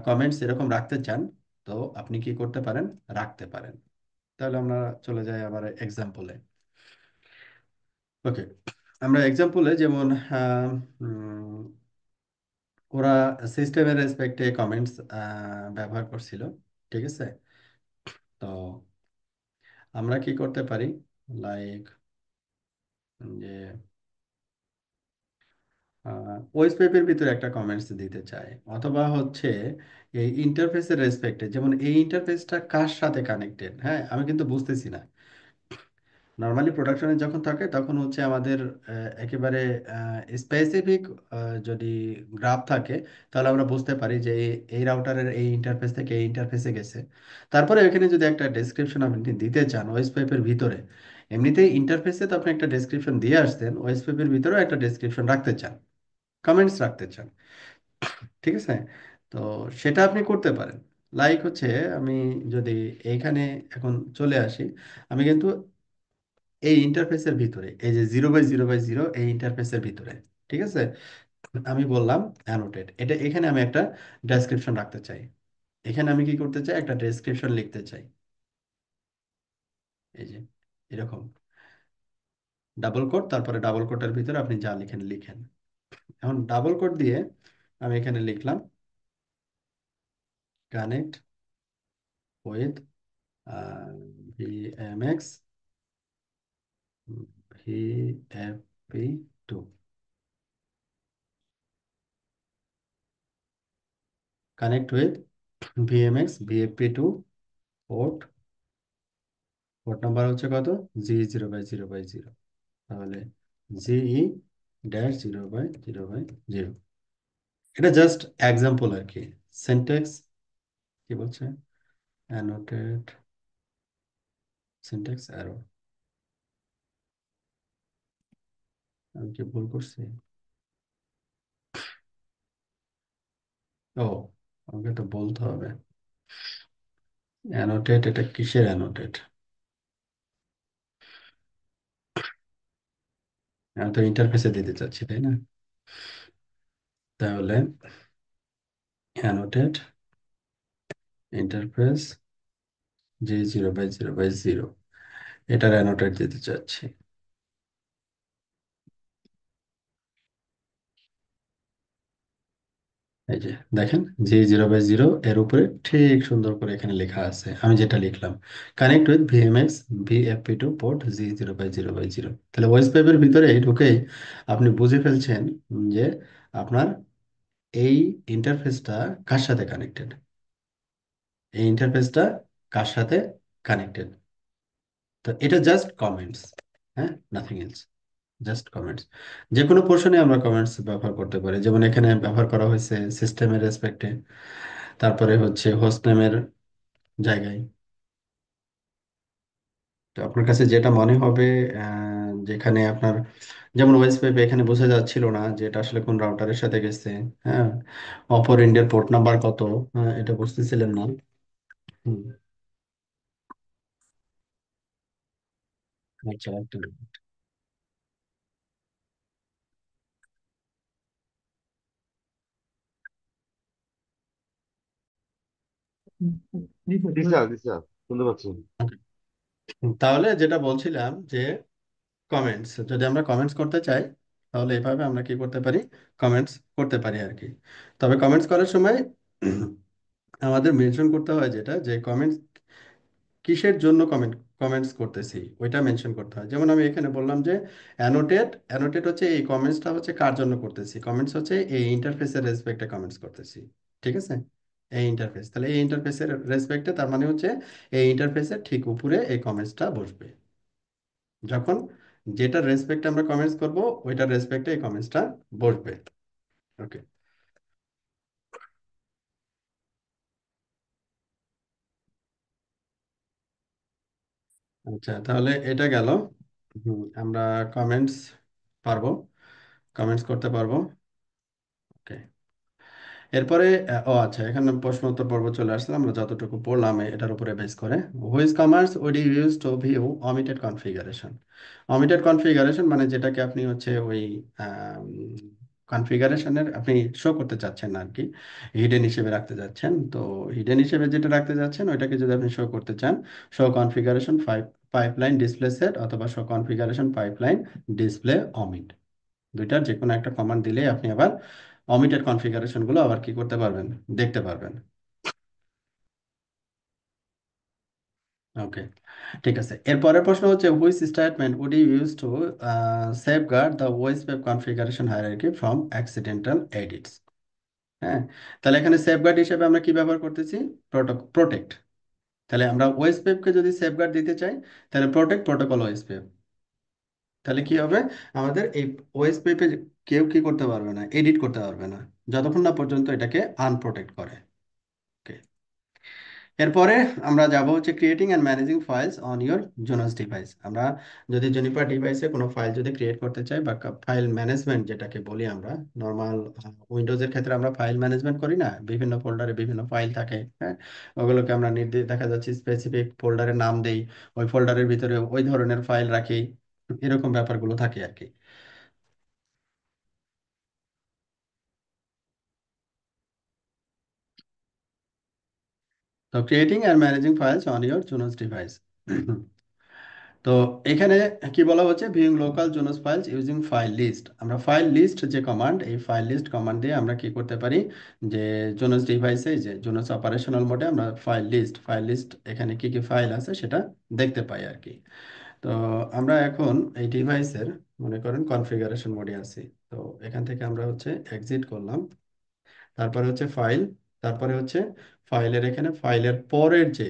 কমেন্টস এরকম রাখতে চান, তো আপনি কি করতে পারেন, রাখতে পারেন। তাহলে আমরা চলে যাই আবার এক্সাম্পলে। ওকে, আমরা এক্সাম্পলে যেমন ওরা সিস্টেমের রেসপেক্টে কমেন্টস ব্যবহার করছিল, ঠিক আছে। তো আমরা কি করতে পারি, লাইক যে ওয়েস্ট পেপের ভিতরে একটা কমেন্টস দিতে চাই, অথবা হচ্ছে এই ইন্টারফেসের রেসপেক্টে, যেমন এই ইন্টারফেসটা কার সাথে কানেক্টেড, হ্যাঁ আমি কিন্তু বুঝতেছি না। নর্মালি প্রোডাকশনে যখন থাকে তখন হচ্ছে আমাদের একেবারে স্পেসিফিক যদি গ্রাফ থাকে, তাহলে আমরা বুঝতে পারি যে এই রাউটারের এই ইন্টারফেস থেকে এই ইন্টারফেসে গেছে। তারপরে এখানে যদি একটা ডেসক্রিপশন আপনি দিতে চান ওএসপিএফ ভিতরে, এমনিতেই ইন্টারফেসে তো আপনি একটা ডেসক্রিপশন দিয়ে আসছেন, ওএসপিএফ ভিতরেও একটা ডেসক্রিপশন রাখতে চান, কমেন্টস রাখতে চান, ঠিক আছে। তো সেটা আপনি করতে পারেন। লাইক হচ্ছে আমি যদি এইখানে এখন চলে আসি, আমি কিন্তু এই ইন্টারফেসের ভিতরে, এই যে 0/0/0 এই ইন্টারফেসের ভিতরে, ঠিক আছে, আমি বললাম অ্যানোটেট, এটা এখানে আমি একটা ডেসক্রিপশন রাখতে চাই। এখানে আমি কি করতে চাই, একটা ডেসক্রিপশন লিখতে চাই। এই যে এরকম ডাবল কোট, তারপরে ডাবল কোটের ভিতরে আপনি যা লিখেন লিখেন। এখন ডাবল কোট দিয়ে আমি এখানে লিখলাম connect with VMX VFP two, connect with VMX VFP two port, port number হচ্ছে কত, G0/0/0, তাহলে GE-0/0/0। এটা জাস্ট এক্সাম্পল আর কি। সিনট্যাক্স কি বলছে, অ্যানোটেট সিনট্যাক্স এরর, আমি কি ভুল করছি? ও, আমাকে তো বলতে হবে অ্যানোটেট, এটা কিসের অ্যানোটেট? আমি তো ইন্টারফেসে দিতে চাচ্ছি, তাই না? তাহলে অ্যানোটেট ইন্টারফেস G0/0/0, এটার অ্যানোটেট দিতে চাচ্ছি। এই যে দেখেন, G0/0 এর উপরে ঠিক সুন্দর করে এখানে লেখা আছে আমি যেটা লিখলাম, connect with VMX VFP two port G0/0/0। তাহলে ভয়েস পাইপের ভিতরে ঢুকেই আপনি বুঝে ফেলছেন যে আপনার এই ইন্টারফেসটা কার সাথে কানেক্টেড, এই ইন্টারফেসটা কার সাথে কানেক্টেড। তো এটা জাস্ট কমেন্টস, হ্যাঁ, নাথিং এলস, জাস্ট কমেন্টস। যে কোনো পোর্শনে আমরা কমেন্টস ব্যবহার করতে পারি, যেমন এখানে ব্যবহার করা হয়েছে সিস্টেমের রেসপেক্টে, তারপরে হচ্ছে হোস্ট নেমের জায়গায়। তো আপনার কাছে যেটা মনে হবে, যেখানে আপনার, যেমন ওয়েস্ট পাইপে এখানে বোঝা যাচ্ছিল না যে এটা আসলে কোন রাউটারের সাথে গেছে, হ্যাঁ, অপর ইন্ডিয়ার পোর্ট নাম্বার কত, হ্যাঁ, এটা বুঝতেছিলেন না। হুম, আচ্ছা একটা minute। জি স্যার, জি স্যার, জি স্যার, শুনতে পাচ্ছি। Okay. তাহলে যেটা বলছিলাম যে কমেন্টস, যদি আমরা কমেন্টস করতে চাই তাহলে এভাবে আমরা কি করতে পারি, কমেন্টস করতে পারি আর কি। তবে কমেন্টস করার সময় আমাদের মেনশন করতে হয় যেটা, যে কমেন্টস কিসের জন্য কমেন্টস করতেছি ওইটা মেনশন করতে হয়। যেমন আমি এখানে বললাম যে অ্যানোটেট, অ্যানোটেট হচ্ছে এই কমেন্টসটা হচ্ছে কার জন্য করতেছি, কমেন্টস হচ্ছে এই ইন্টারফেসের রেসপেক্টে কমেন্টস করতেছি, ঠিক আছে, এই ইন্টারফেস। তাহলে এই ইন্টারফেসের রেসপেক্টে, তার মানে হচ্ছে এই ইন্টারফেসের ঠিক উপরে এই কমেন্টসটা বসবে। যখন যেটার রেসপেক্টে আমরা কমেন্টস করব ওইটার রেসপেক্টে এই কমেন্টসটা বসবে। ওকে, আচ্ছা তাহলে এটা গেল। আমরা কমেন্টস পারবো, কমেন্টস করতে পারবো। ওকে, এরপরে ও আচ্ছা, এখানে প্রশ্ন উত্তর পর্ব চলে আসছে, আমরা যতটুকু পড়লাম এটার উপরে বেস করে, which commands would you use to view omitted configuration. Omitted configuration মানে যেটাকে আপনি হচ্ছে ওই কনফিগারেশনের আপনি শো করতে চাচ্ছেন না আর কি, হিডেন হিসেবে রাখতে যাচ্ছেন। তো হিডেন হিসেবে যেটা রাখতে যাচ্ছেন ওইটাকে যদি আপনি শো করতে চান, show configuration pipeline display set অথবা show configuration pipeline display omit, দুইটার যে কোনো একটা কমান্ড দিলেই আপনি আবার অমিটেড কনফিগারেশন গুলো আবার কি করতে পারবেন, দেখতে পারবেন। ওকে, ঠিক আছে। এর পরের প্রশ্ন হচ্ছে which statement would you use to safeguard the ways web configuration hierarchy from accidental edits. হ্যাঁ, তাহলে এখানে সেফগার্ড হিসেবে আমরা কি ব্যবহার করতেছি, প্রোটেক্ট। তাহলে আমরা ওয়েস ওয়েবকে যদি সেফগার্ড দিতে চাই তাহলে প্রোটেক্ট প্রোটোকল ওয়েস ওয়েব। তাহলে কি হবে, আমাদের এই ওয়েস ওয়েবে কেউ কি করতে পারবে না, এডিট করতে পারবে না যতক্ষণ না পর্যন্ত এটাকে আনপ্রোটেক্ট করে। ওকে, এরপরে আমরা যাব হচ্ছে creating and managing files on your Jonas device. আমরা যদি জুনিপার ডিভাইসে কোনো ফাইল যদি ক্রিয়েট করতে চাই বা ফাইল ম্যানেজমেন্ট যেটাকে বলি আমরা, নর্মাল উইন্ডোজের ক্ষেত্রে আমরা ফাইল ম্যানেজমেন্ট করি না, বিভিন্ন ফোল্ডারে বিভিন্ন ফাইল থাকে, হ্যাঁ, ওগুলোকে আমরা নির্দিষ্ট দেখা যাচ্ছে স্পেসিফিক ফোল্ডারের নাম দেই, ওই ফোল্ডারের ভিতরে ওই ধরনের ফাইল রাখি, এরকম ব্যাপারগুলো থাকে আর কি। তো creating and managing files on your Junos device. তো এখানে কি বলা হচ্ছে, viewing local Junos files using file list. আমরা ফাইল লিস্ট যে কমান্ড, এই ফাইল লিস্ট কমান্ড দিয়ে আমরা কি করতে পারি, যে জোনাস ডিভাইসে যে জোনাস অপারেশনাল মোডে আমরা ফাইল লিস্ট এখানে কি কি ফাইল আছে সেটা দেখতে পাই আর কি। তো আমরা এখন এই ডিভাইসের মনে করেন কনফিগারেশন মোডে আছি। তো এখান থেকে আমরা হচ্ছে এক্সিট করলাম, তারপরে হচ্ছে ফাইল, তারপরে হচ্ছে ফাইলের এখানে ফাইলের পরের যে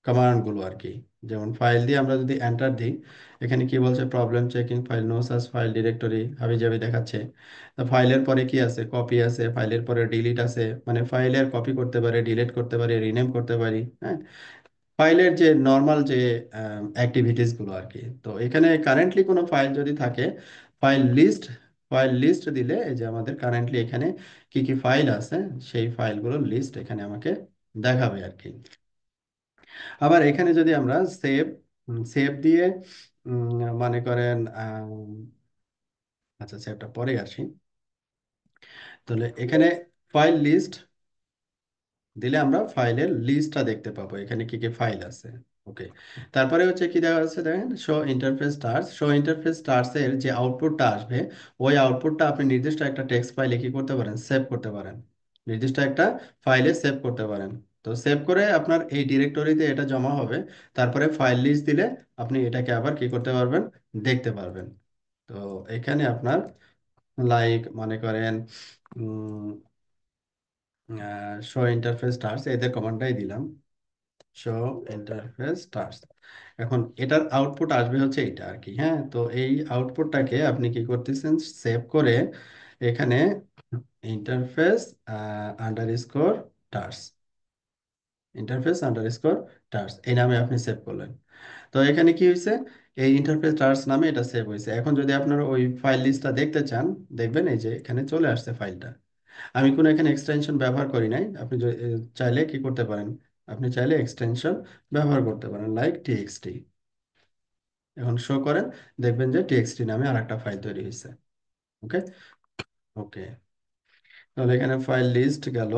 কমান্ড গুলো আর কি, যেমন ফাইল দিয়ে আমরা যদি এন্টার দিই, এখানে কি বলছে, problem checking file, no such file directory হাবি জাবি দেখাচ্ছে। তো ফাইলের পরে কি আছে, কপি আছে, ফাইলের পরে ডিলিট আছে, মানে ফাইলের কপি করতে পারে, ডিলিট করতে পারি, রিনেম করতে পারি, হ্যাঁ, ফাইলের যে নর্মাল যে অ্যাক্টিভিটিস গুলো আর কি। তো এখানে কারেন্টলি কোনো ফাইল যদি থাকে, ফাইল লিস্ট ফাইল লিস্ট দিলে এই যে আমাদের কারেন্টলি এখানে কি কি ফাইল আছে সেই ফাইলগুলোর লিস্ট এখানে আমাকে দেখাবে আর কি। আবার এখানে যদি আমরা সেভ সেভ দিয়ে মনে করেন আচ্ছা সেভটা পরে আসি, তাহলে এখানে ফাইল লিস্ট দিলে আমরা ফাইলের লিস্টটা দেখতে পাবো, এখানে কি কি ফাইল আছে। ওকে, তারপরে হচ্ছে কি দেখা যাচ্ছে, দেখেন show interface stars. Show interface stars এর যে আউটপুটটা আসবে, ওই আউটপুটটা আপনি নির্দিষ্ট একটা টেক্সট ফাইলে কি করতে পারেন, সেভ করতে পারেন, নির্দিষ্ট একটা ফাইলে সেভ করতে পারেন। তো সেভ করে আপনার এই ডিরেক্টরিতে এটা জমা হবে, তারপরে ফাইল লিস্ট দিলে আপনি এটাকে আবার কি করতে পারবেন, দেখতে পারবেন। তো এখানে আপনার লাইক মনে করেন শো ইন্টারফেস স্টার্স এদের কমান্ডটাই দিলাম, শো ইন্টারফেস স্টার্স। এখন এটার আউটপুট আসবে হচ্ছে এটা আর কি, হ্যাঁ। তো এই আউটপুটটাকে আপনি কি করতেছেন, সেভ করে এখানে ইন্টারফেস আন্ডারস্কোর টার্স, ইন্টারফেস আন্ডারস্কোর টার্স এই নামে আপনি সেভ করলেন। তো এখানে কি হয়েছে, এই ইন্টারফেস টার্স নামে এটা সেভ হয়েছে। এখন যদি আপনারা ওই ফাইল লিস্টটা দেখতে চান, দেখবেন এই যে এখানে চলে আসছে ফাইলটা। আমি কোনো এখানে এক্সটেনশন ব্যবহার করি নাই, আপনি চাইলে কি করতে পারেন, আপনি চাইলে এক্সটেনশন ব্যবহার করতে পারেন, লাইক টিএক্সটি। এখন শো করেন, দেখবেন যে টিএক্সটি নামে আর একটা ফাইল তৈরি হয়েছে। ওকে, ওকে, তাহলে এখানে ফাইল লিস্ট গেল।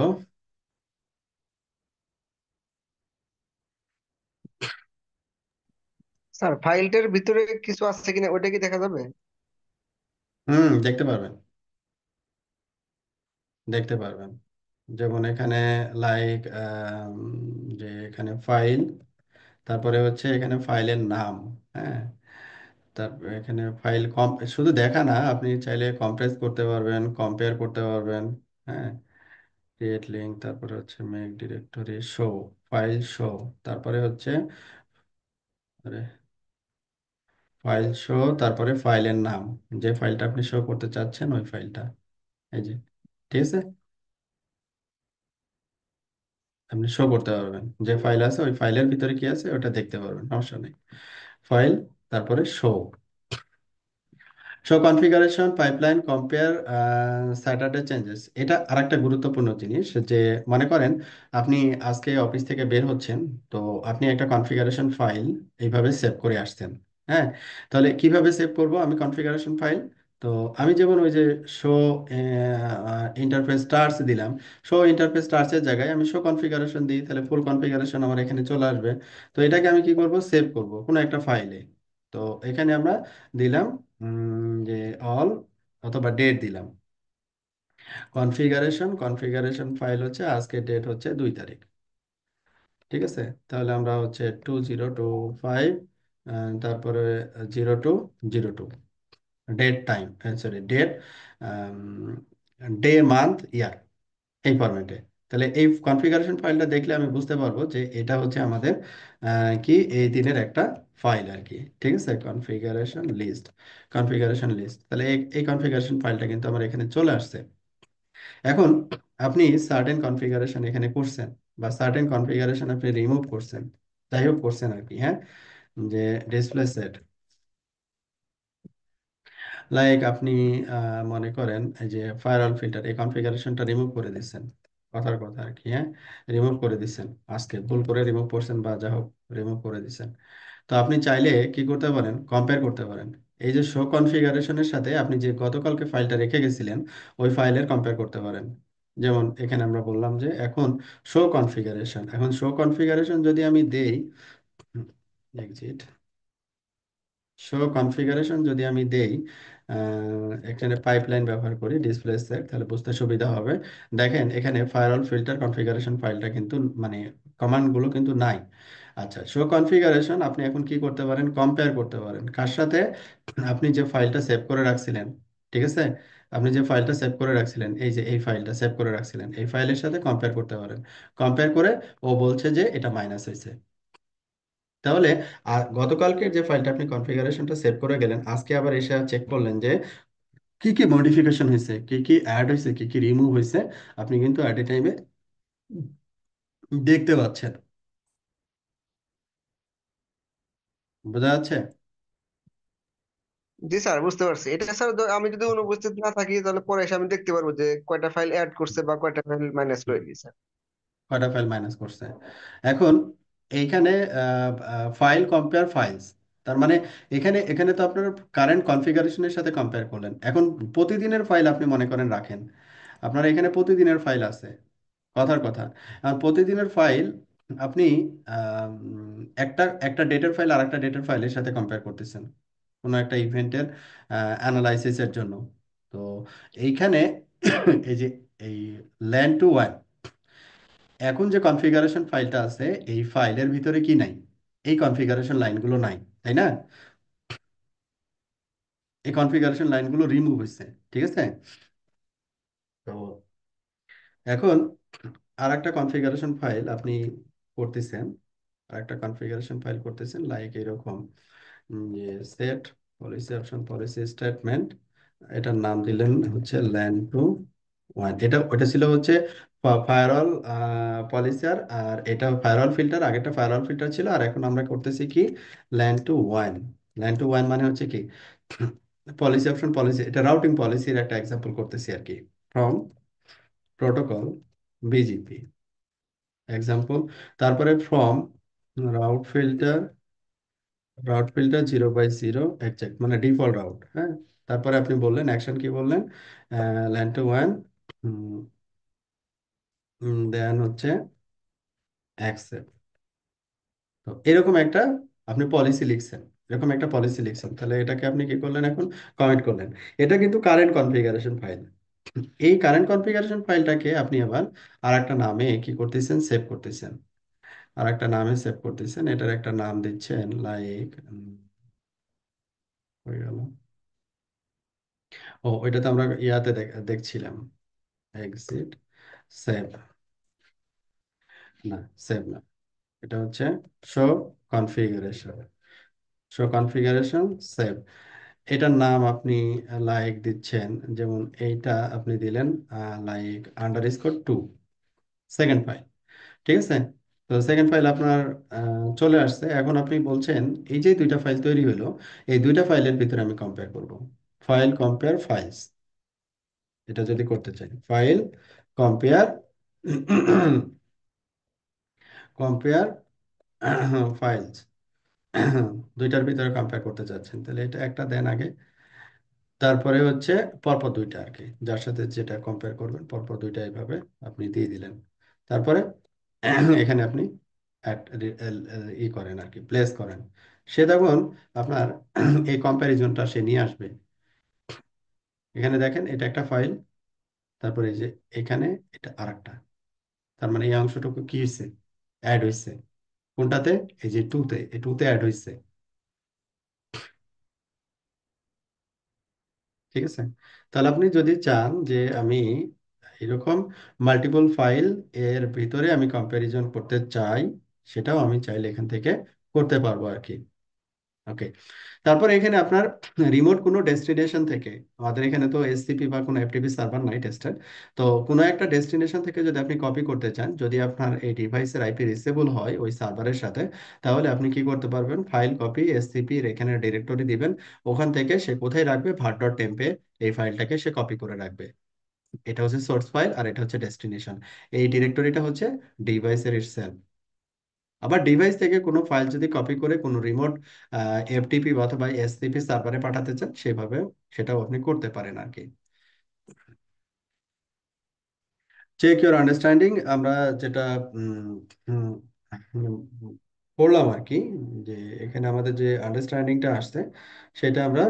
স্যার ফাইলটার ভিতরে কিছু আছে কিনা ওটা কি দেখা যাবে? দেখতে পারবেন, দেখতে পারবেন। যেমন এখানে লাইক যে এখানে ফাইল, তারপরে হচ্ছে এখানে ফাইলের নাম, হ্যাঁ, তারপরে এখানে ফাইল কম শুধু দেখা না, আপনি চাইলে কম্প্রেস করতে পারবেন, কম্পেয়ার করতে পারবেন, হ্যাঁ, ক্রিয়েট লিঙ্ক, তারপরে হচ্ছে make directory show, file show, তারপরে হচ্ছে আরে ফাইল শো, তারপরে ফাইলের নাম, যে ফাইলটা আপনি শো করতে চাচ্ছেন ওই ফাইলটা, এই যে, ঠিক আছে, আপনি শো করতে পারবেন যে ফাইল আছে, ওই ফাইলের ভিতরে কি আছে ওটা দেখতে পারবেন, সমস্যা নেই। ফাইল, তারপরে show, show configuration pipeline compare Saturday changes. এটা আরেকটা গুরুত্বপূর্ণ জিনিস, যে মনে করেন আপনি আজকে অফিস থেকে বের হচ্ছেন, তো আপনি একটা কনফিগারেশন ফাইল এইভাবে সেভ করে আসছেন, হ্যাঁ। তাহলে কিভাবে সেভ করব আমি কনফিগারেশন ফাইল, তো আমি যেমন ওই যে শো ইন্টারফেস স্টার্স দিলাম, শো ইন্টারফেস স্টার্সের জায়গায় আমি শো কনফিগারেশন দিই, তাহলে ফুল কনফিগারেশন আমার এখানে চলে আসবে। তো এটাকে আমি কি করব, সেভ করব কোনো একটা ফাইলে। তো এখানে আমরা দিলাম যে অল, অথবা ডেট দিলাম, কনফিগারেশন ফাইল হচ্ছে আজকে ডেট হচ্ছে 2 তারিখ, ঠিক আছে। তাহলে আমরা হচ্ছে 2025, তারপরে 0202, date time, sorry date, day month year, এই ফরম্যাটে। তাহলে এই কনফিগারেশন ফাইলটা দেখলে আমি বুঝতে পারবো যে এটা হচ্ছে আমাদের কি এই দিনের একটা ফাইল আর কি, ঠিক আছে। কনফিগারেশন লিস্ট, তাহলে এই কনফিগারেশন ফাইলটা কিন্তু আমার এখানে চলে আসছে। এখন আপনি সার্টেন কনফিগারেশন এখানে করছেন, বা সার্টেন কনফিগারেশন আপনি রিমুভ করছেন, যাই হোক করছেন আর কি, হ্যাঁ, যে ডিসপ্লে সেট, লাইক আপনি মনে করেন এই যে ফায়ারওয়াল ফিল্টার এই কনফিগারেশনটা রিমুভ করে দিচ্ছেন, কথার কথা আর কি, হ্যাঁ, রিমুভ করে দিচ্ছেন, আজকে ভুল করে রিমুভ করছেন বা যা হোক রিমুভ করে দিচ্ছেন। তো আপনি চাইলে কি করতে পারেন, কম্পেয়ার করতে পারেন। এই যে শো কনফিগারেশনের সাথে আপনি যে গতকালকে ফাইলটা রেখে গেছিলেন ওই ফাইলের কম্পেয়ার করতে পারেন। যেমন এখানে আমরা বললাম যে এখন শো কনফিগারেশন, এখন শো কনফিগারেশন যদি আমি দেই, এক্সিট, শো কনফিগারেশন যদি আমি দেই, এখানে পাইপলাইন ব্যবহার করি ডিসপ্লে সেট, তাহলে বুঝতে সুবিধা হবে। দেখেন এখানে ফায়ারওয়াল ফিল্টার কনফিগারেশন ফাইলটা কিন্তু মানে কমান্ডগুলো কিন্তু নাই। আচ্ছা, শো কনফিগারেশন আপনি এখন কি করতে পারেন, কম্পেয়ার করতে পারেন কার সাথে, আপনি যে ফাইলটা সেভ করে রাখছিলেন, ঠিক আছে, আপনি যে ফাইলটা সেভ করে রাখছিলেন, এই যে এই ফাইলটা সেভ করে রাখছিলেন এই ফাইলের সাথে কম্পেয়ার করতে পারেন। কম্পেয়ার করে ও বলছে যে এটা মাইনাস হয়েছে। তাহলে আর গতকালকে যে ফাইলটা আপনি কনফিগারেশনটা সেভ করে গেলেন, আজকে আবার এসে চেক করলেন যে কি কি মডিফিকেশন হয়েছে, কি কি অ্যাড হয়েছে, কি কি রিমুভ হয়েছে, আপনি কিন্তু অ্যাট এ টাইমে দেখতে পাচ্ছেন। বোঝা যাচ্ছে? জি স্যার, বুঝতে পারছি। এটা স্যার আমি যদি অনুপস্থিত না থাকি তাহলে পরে এসে আমি দেখতে পারবো যে কয়টা ফাইল অ্যাড করছে বা কয়টা ফাইল মাইনাস করে দিয়েছে। কয়টা ফাইল মাইনাস করছে। এখন এইখানে ফাইল কম্পেয়ার ফাইলস, তার মানে এখানে এখানে তো আপনার কারেন্ট কনফিগারেশনের সাথে কম্পেয়ার করলেন। এখন প্রতিদিনের ফাইল আপনি মনে করেন রাখেন, আপনার এখানে প্রতিদিনের ফাইল আছে, কথার কথা। আর প্রতিদিনের ফাইল আপনি একটা একটা ডেটের ফাইল আর একটা ডেটের ফাইলের সাথে কম্পেয়ার করতেছেন কোনো একটা ইভেন্টের অ্যানালাইসিসের জন্য। তো এইখানে এই যে এই ল্যান টু ওয়ান, এখন যে কনফিগারেশন ফাইলটা আছে এই ফাইলের ভিতরে কি নাই, এই কনফিগারেশন লাইনগুলো নাই, তাই না? এই কনফিগারেশন লাইনগুলো রিমুভ হয়েছে, ঠিক আছে। তো এখন আর একটা কনফিগারেশন ফাইল আপনি করতেছেন, আর একটা কনফিগারেশন ফাইল করতেছেন লাইক এরকম, যে set policy option policy statement, এটার নাম দিলেন হচ্ছে ল্যান টু ওয়ান। এটা ওটা ছিল হচ্ছে ফায়ারওয়াল পলিসি, আর এটা ফায়ারওয়াল ফিল্টার, আগেটা ফায়ারওয়াল ফিল্টার ছিল, আর এখন আমরা করতেছি কি LAN two one. LAN two one মানে হচ্ছে কি পলিসি অপশন পলিসি, এটা রাউটিং পলিসির একটা এক্সাম্পল করতেছি আর কি, ফ্রম প্রোটোকল বিজিপি এক্সাম্পল, তারপরে from route filter, route filter 0/0 exact মানে ডিফল্ট রাউট, হ্যাঁ। তারপরে আপনি বললেন অ্যাকশন কি বললেন, ল্যান টু ওয়ান, দেন হচ্ছে অ্যাকসেপ্ট। তো এরকম একটা আপনি পলিসি লিখছেন, এরকম একটা পলিসি লিখছেন, তাহলে এটাকে আপনি কি করলেন এখন, কমিট করলেন। এটা কিন্তু কারেন্ট কনফিগারেশন ফাইল। এই কারেন্ট কনফিগারেশন ফাইলটাকে আপনি আবার আর একটা নামে কি করতেছেন, সেভ করতেছেন, আর একটা নামে সেভ করতেছেন, এটার একটা নাম দিচ্ছেন লাইক, হয়ে গেল, ও ওইটা তো আমরা ইয়াতে দেখছিলাম, এক্সিট, সেভ, না সেভ না, এটা হচ্ছে show configuration, show configuration save. এটার নাম আপনি লাইক দিচ্ছেন, যেমন এইটা আপনি দিলেন লাইক _2 সেকেন্ড ফাইল, ঠিক আছে। তো সেকেন্ড ফাইল আপনার চলে আসছে। এখন আপনি বলছেন এই যে দুইটা ফাইল তৈরি হলো, এই দুইটা ফাইলের ভিতরে আমি কম্পেয়ার করব, ফাইল কম্পেয়ার ফাইলস, এটা যদি করতে চাই ফাইল কম্পেয়ার কম্পেয়ার ফাইলস, দুইটার ভিতরে কম্পেয়ার করতে চাচ্ছেন, তাহলে এটা একটা দেন আগে, তারপরে হচ্ছে পরপর দুইটা আর কি, যার সাথে যেটা কম্পেয়ার করবেন পরপর দুইটা এইভাবে আপনি দিয়ে দিলেন। তারপরে এখানে আপনি ই করেন আর কি, প্লেস করেন। সে তখন আপনার এই কম্প্যারিজনটা সে নিয়ে আসবে। এখানে দেখেন এটা একটা ফাইল, তারপরে এই যে এখানে এটা আরেকটা, তার মানে এই অংশটুকু কি হয়েছে, অ্যাড হয়েছে কোনটাতে, এই যে টুতে, এই টুতে অ্যাড হয়েছে, ঠিক আছে। তাহলে আপনি যদি চান যে আমি এরকম মাল্টিপল ফাইল এর ভিতরে আমি কম্প্যারিজন করতে চাই, সেটাও আমি চাইলে এখান থেকে করতে পারবো আর কি। ওকে। তারপর এখানে আপনার রিমোট কোনো ডেস্টিনেশন থেকে, আমাদের এখানে তো এসসিপি বা কোনো এফটিপি সার্ভার নাই টেস্টের, তো কোনো একটা ডেস্টিনেশন থেকে যদি আপনি কপি করতে চান, যদি আপনার এই ডিভাইসের আইপি রিচেবল হয় ওই সার্ভারের সাথে, তাহলে আপনি কি করতে পারবেন, ফাইল কপি এসসিপি এর এখানে ডিরেক্টরি দিবেন, ওখান থেকে সে কোথায় রাখবে, ভাট ডট টেম্পে এই ফাইলটাকে সে কপি করে রাখবে। এটা হচ্ছে সোর্স ফাইল আর এটা হচ্ছে ডেস্টিনেশন। এই ডিরেক্টরিটা হচ্ছে ডিভাইসের ইটসেলফ। আবার ডিভাইস থেকে কোনো ফাইল যদি কপি করে কোনো রিমোট এফটিপি অথবা এসটিপি সার্ভারে পাঠাতে চান, সেভাবে সেটাও আপনি করতে পারেন আর কি। চেক ইউর আন্ডারস্ট্যান্ডিং, আমরা যেটা উম, উম, উম, পড়লাম আর কি, যে এখানে আমাদের যে আন্ডারস্ট্যান্ডিংটা আসছে সেটা আমরা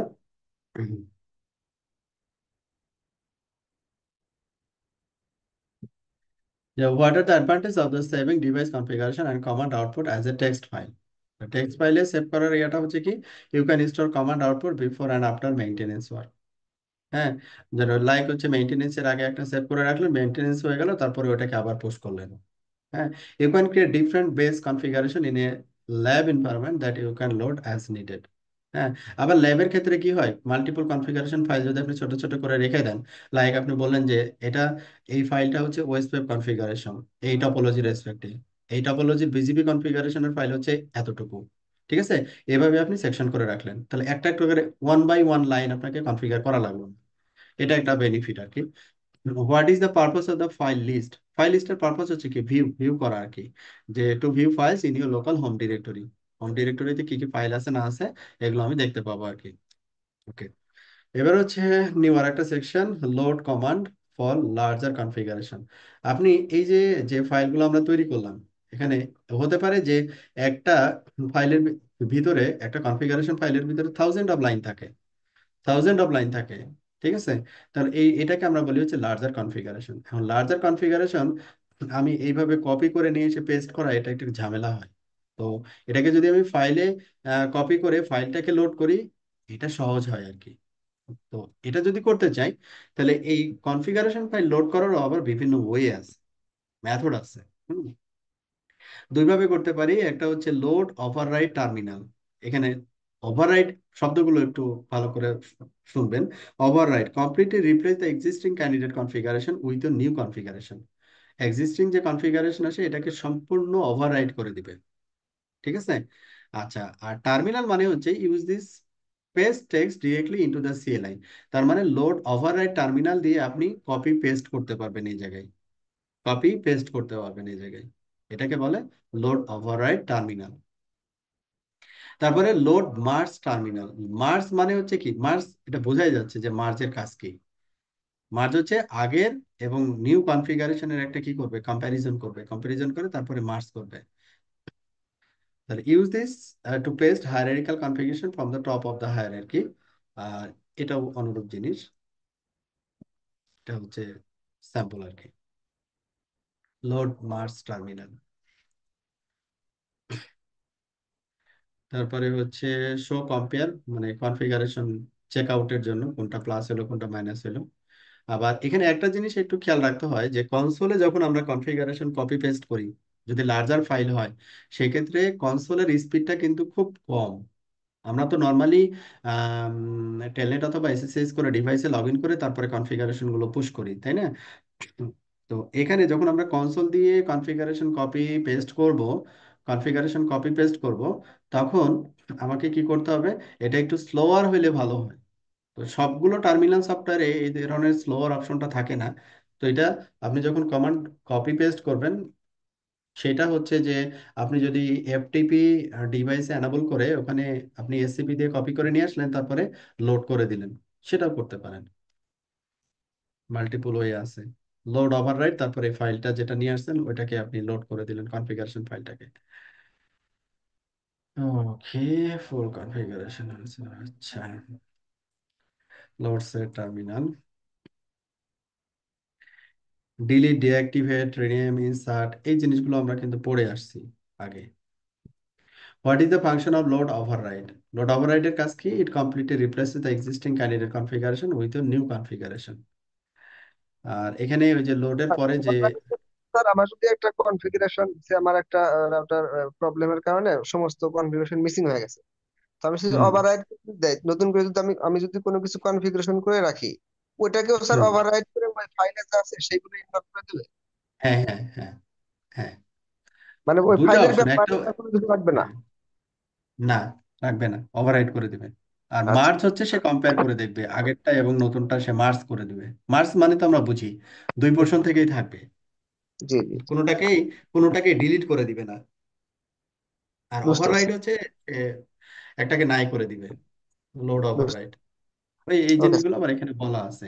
Yeah, what are the advantages of the saving device configuration and command output as a text file? Text ফাইলে সেভ করার ইয়েটা হচ্ছে কি, you can store command output before and after maintenance work. হ্যাঁ, যেন লাইক হচ্ছে মেইনটেনেন্সের আগে একটা সেভ করে রাখলেন, মেইনটেনেন্স হয়ে গেল, তারপরে ওটাকে আবার পোস্ট করলেন। হ্যাঁ, you can create different base configuration in a lab environment that you can load as needed. হ্যাঁ, আবার ল্যাবের ক্ষেত্রে কি হয়, মাল্টিপল কনফিগারেশন ফাইল যদি আপনি ছোট ছোট করে রেখে দেন, লাইক আপনি বললেন যে এটা, এই ফাইলটা হচ্ছে ওয়েস্ট ওয়েব কনফিগারেশন এই টপোলজির রেসপেক্টে, এই টপোলজির বিজিবি কনফিগারেশনের ফাইল হচ্ছে এতটুকু, ঠিক আছে, এভাবে আপনি সেকশন করে রাখলেন, তাহলে একটা একটা করে ওয়ান বাই ওয়ান লাইন আপনাকে কনফিগার করা লাগলো না। এটা একটা বেনিফিট আর কি। What is the purpose of the file list? File লিস্টের পারপাস হচ্ছে কি, ভিউ ভিউ করা আর কি, যে to view files in your local home directory, home ডিরেক্টরিতে কি কি ফাইল আছে না আছে এগুলো আমি দেখতে পাবো আর কি। ওকে, এবার হচ্ছে নিউ আর একটা section, load command for larger configuration. আপনি এই যে যে ফাইলগুলো আমরা তৈরি করলাম, এখানে হতে পারে যে একটা ফাইলের ভিতরে, একটা কনফিগারেশন ফাইলের ভিতরে থাউজেন্ড অফ লাইন থাকে, থাউজেন্ড অফ লাইন থাকে, ঠিক আছে। তাহলে এটাকে আমরা বলি হচ্ছে লার্জার কনফিগারেশন। এখন লার্জার কনফিগারেশন আমি এইভাবে কপি করে নিয়ে এসে পেস্ট করা, এটা একটু ঝামেলা হয়। তো এটাকে যদি আমি ফাইলে কপি করে ফাইলটাকে লোড করি, এটা সহজ হয় আর কি। তো এটা যদি করতে চাই, তাহলে এই কনফিগারেশন ফাইল লোড করারও আবার বিভিন্ন ওয়ে আছে, মেথড আছে। হুম, দুইভাবে করতে পারি, একটা হচ্ছে লোড ওভাররাইট টার্মিনাল। এখানে ওভাররাইট শব্দগুলো একটু ভালো করে শুনবেন। Overwrite completely replace the existing candidate configuration with a new configuration. Existing যে কনফিগারেশন আছে এটাকে সম্পূর্ণ ওভাররাইট করে দিবে, ঠিক আছে। আচ্ছা, আর টার্মিনাল মানে হচ্ছে use this paste text directly into the CLI. তার মানে লোড ওভাররাইট টার্মিনাল দিয়ে আপনি কপি পেস্ট করতে পারবেন এই জায়গায়, কপি পেস্ট করতে পারবেন এই জায়গায়, এটাকে বলে লোড ওভাররাইট টার্মিনাল। তারপরে লোড মার্জ টার্মিনাল। মার্জ মানে হচ্ছে কি, মার্জ এটা বোঝাই যাচ্ছে যে মার্জের কাজ কি। মার্জ হচ্ছে আগের এবং নিউ কনফিগারেশনের একটা কি করবে, কম্প্যারিজন করবে, কম্প্যারিজন করে তারপরে মার্জ করবে। তাহলে use this to paste hierarchical configuration from the top of the hierarchy. আর এটাও অনুরূপ জিনিস, এটা হচ্ছে স্যাম্পল আর কি, লোড মার্জ টার্মিনাল। তারপরে হচ্ছে শো কম্পেয়ার, মানে কনফিগারেশন চেক আউটের জন্য কোনটা প্লাস হলো কোনটা মাইনাস হলো। আবার এখানে একটা জিনিস একটু খেয়াল রাখতে হয়, যে কনসোলে যখন আমরা কনফিগারেশন কপি পেস্ট করি, যদি লার্জার ফাইল হয়, সেক্ষেত্রে কনসোলের স্পিডটা কিন্তু খুব কম। আমরা তো নর্মালি টেলনেট অথবা এসএসএস করে ডিভাইসে লগ ইন করে তারপরে কনফিগারেশন গুলো পুশ করি, তাই না? তো এখানে যখন আমরা কনসোল দিয়ে কনফিগারেশন কপি পেস্ট করব, তখন আমাকে কি করতে হবে, এটা একটু স্লোয়ার হইলে ভালো হয়। তো সবগুলো টার্মিনাল সফটওয়্যারে এই ধরনের স্লোয়ার অপশনটা থাকে না। তো এটা আপনি যখন কমান্ড কপি পেস্ট করবেন, সেটা হচ্ছে যে আপনি যদি এফটিপি ডিভাইসে এনাবল করে ওখানে আপনি এসসিপি দিয়ে কপি করে নিয়ে আসলেন, তারপরে লোড করে দিলেন, সেটাও করতে পারেন। মাল্টিপল ওয়ে আছে, লোড ওভাররাইট, তারপরে ফাইলটা যেটা নিয়ে আসছেন ওইটাকে আপনি লোড করে দিলেন, কনফিগারেশন ফাইলটাকে। ওকে, ফুল কনফিগারেশন আছে, আচ্ছা। Load set terminal, delete, deactivate, rename, insert, এই জিনিসগুলো আমরা কিন্তু পড়ে আসছি আগে। What is the function of load override? Load ওভাররাইডের কাজ কি? It completely replaces the existing candidate configuration with a new configuration. আর এখানে ওই যে লোডের পরে যে, স্যার আমার যদি একটা কনফিগারেশন, আমার একটা রাউটার প্রবলেমের কারণে সমস্ত কনফিগারেশন মিসিং হয়ে গেছে, তো আমি যদি হুম ওভাররাইট দেয়, নতুন করে যদি আমি আমি যদি কোনো কিছু কনফিগারেশন করে রাখি, ওইটাকেও স্যার হুম। ওভাররাইট করে ওই ফাইলে যা আছে সেগুলো ইনস্টল করে দেবে? হ্যাঁ হ্যাঁ হ্যাঁ হ্যাঁ। মানে ওই দুইটা ফাইলের অপশন, একটা, ব্যাপারে আর কোনো কিছু রাখবে না? হ্যাঁ, না, রাখবে না, ওভাররাইট করে দিবে। আর আচ্ছা। মার্জ হচ্ছে সে কম্পেয়ার করে দেখবে আগেরটা এবং নতুনটা, সে মার্জ করে দিবে। মার্জ মানে তো আমরা বুঝি দুই পোর্শন থেকেই থাকবে, জি জি। কোনোটাকেই কোনোটাকে ডিলিট করে দিবে না। আর বুঝতে পারছি। ওভাররাইড হচ্ছে সে একটাকে নাই করে দিবে, লোড বুঝতে। ওভাররাইড। এই ওকে। জিনিসগুলো আবার এখানে বলা আছে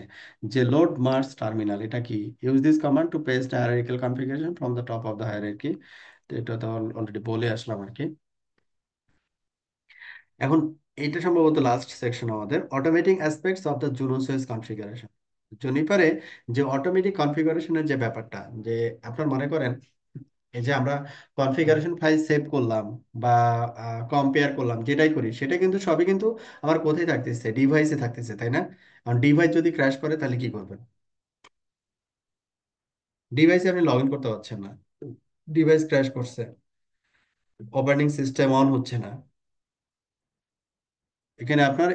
যে লোড মার্জ টার্মিনাল এটা কি, use this command to paste hierarchical configuration from the top of the hierarchy. তো এটা তো অলরেডি বলে আসলাম আর কি। এখন এটা সম্ভবত লাস্ট সেকশন আমাদের, automating aspects of the Juno switch configuration. জুনিপারে যে অটোমেটিক কনফিগারেশনের যে ব্যাপারটা, যে আপনার মনে করেন এই যে আমরা কনফিগারেশন ফাইল সেভ করলাম বা কম্পেয়ার করলাম, যেটাই করি সেটা কিন্তু সবই কিন্তু আমার কোথায় থাকতেছে, ডিভাইসে থাকতেছে, তাই না? কারণ ডিভাইস যদি ক্র্যাশ করে তাহলে কি করবেন? ডিভাইসে আপনি লগ ইন করতে পারছেন না, ডিভাইস ক্র্যাশ করছে, অপারেটিং সিস্টেম অন হচ্ছে না। এখানে আপনার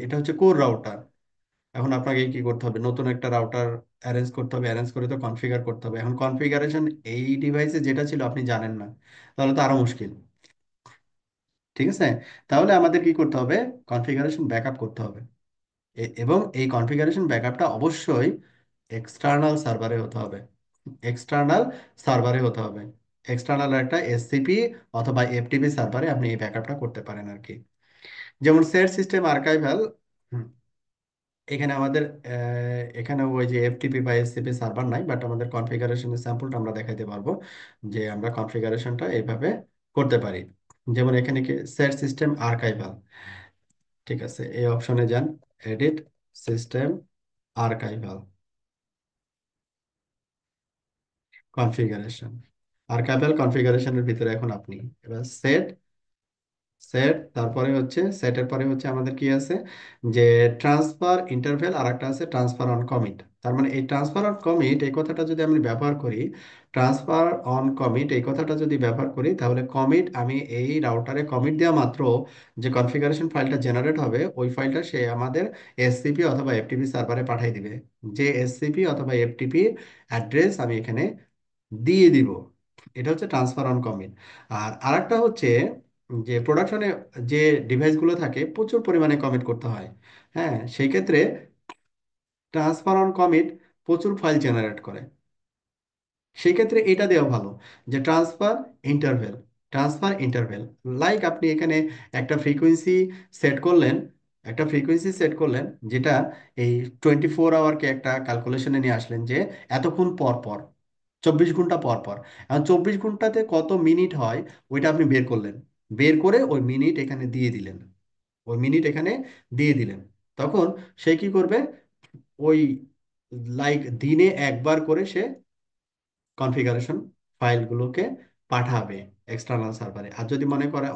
এটা হচ্ছে কোর রাউটার। এখন আপনাকে কি করতে হবে, নতুন একটা রাউটার অ্যারেঞ্জ করতে হবে, অ্যারেঞ্জ করে তো কনফিগার করতে হবে। এখন কনফিগারেশন এই ডিভাইসে যেটা ছিল আপনি জানেন না, তাহলে তো আরো মুশকিল। ঠিক আছে, তাহলে আমাদের কি করতে হবে, কনফিগারেশন ব্যাকআপ করতে হবে। এবং এই কনফিগারেশন ব্যাকআপটা অবশ্যই এক্সটার্নাল সার্ভারে হতে হবে, এক্সটার্নাল সার্ভারে হতে হবে। এক্সটার্নাল একটা এসসিপি অথবা এফটিপি সার্ভারে আপনি এই ব্যাকআপটা করতে পারেন আর কি। যেমন সেট সিস্টেম আর্কাইভাল, এখানে আমাদের এখানে ওই যে এফটিপি বা এসসিপি সার্ভার নাই, বাট আমাদের কনফিগারেশনের স্যাম্পলটা আমরা দেখাইতে পারবো যে আমরা কনফিগারেশনটা এইভাবে করতে পারি। যেমন এখানে কি সেট সিস্টেম আর্কাইভাল, ঠিক আছে, এই অপশনে যান, edit system archival configuration, archival কনফিগারেশনের ভিতরে এখন আপনি এবার সেট, তারপরে হচ্ছে সেটের পরে হচ্ছে আমাদের কি আছে, যে ট্রান্সফার ইন্টারভেল, আর একটা আছে ট্রান্সফার অন কমিট। তার মানে এই ট্রান্সফার অন কমিট এই কথাটা যদি আমি ব্যবহার করি, ট্রান্সফার অন কমিট এই কথাটা যদি ব্যবহার করি, তাহলে কমিট আমি এই রাউটারে কমিট দেওয়া মাত্র যে কনফিগারেশন ফাইলটা জেনারেট হবে, ওই ফাইলটা সে আমাদের এসসিপি অথবা এফটিপি সার্ভারে পাঠিয়ে দিবে। যে এসসিপি অথবা এফটিপি অ্যাড্রেস আমি এখানে দিয়ে দিব, এটা হচ্ছে ট্রান্সফার অন কমিট। আর আরেকটা হচ্ছে যে প্রোডাকশনে যে ডিভাইসগুলো থাকে প্রচুর পরিমাণে কমিট করতে হয়, হ্যাঁ, সেই ক্ষেত্রে ট্রান্সফার অন কমিট প্রচুর ফাইল জেনারেট করে। সেই ক্ষেত্রে এটা দেওয়া ভালো যে transfer interval, transfer interval. Like আপনি এখানে একটা ফ্রিকোয়েন্সি সেট করলেন, একটা ফ্রিকোয়েন্সি সেট করলেন যেটা এই 24 আওয়ারকে একটা ক্যালকুলেশনে নিয়ে আসলেন যে এতক্ষণ পর পর, 24 ঘন্টা পর পর। এখন 24 ঘন্টাতে কত মিনিট হয় ওইটা আপনি বের করলেন, বের করে ওই মিনিট এখানে দিয়ে দিলেন, ওই মিনিট এখানে দিয়ে দিলেন। তখন সে কি করবে, ওই লাইক দিনে একবার করে সে কনফিগারেশন ফাইলগুলোকে পাঠাবে এক্সটার্নাল সার্ভারে। আর যদি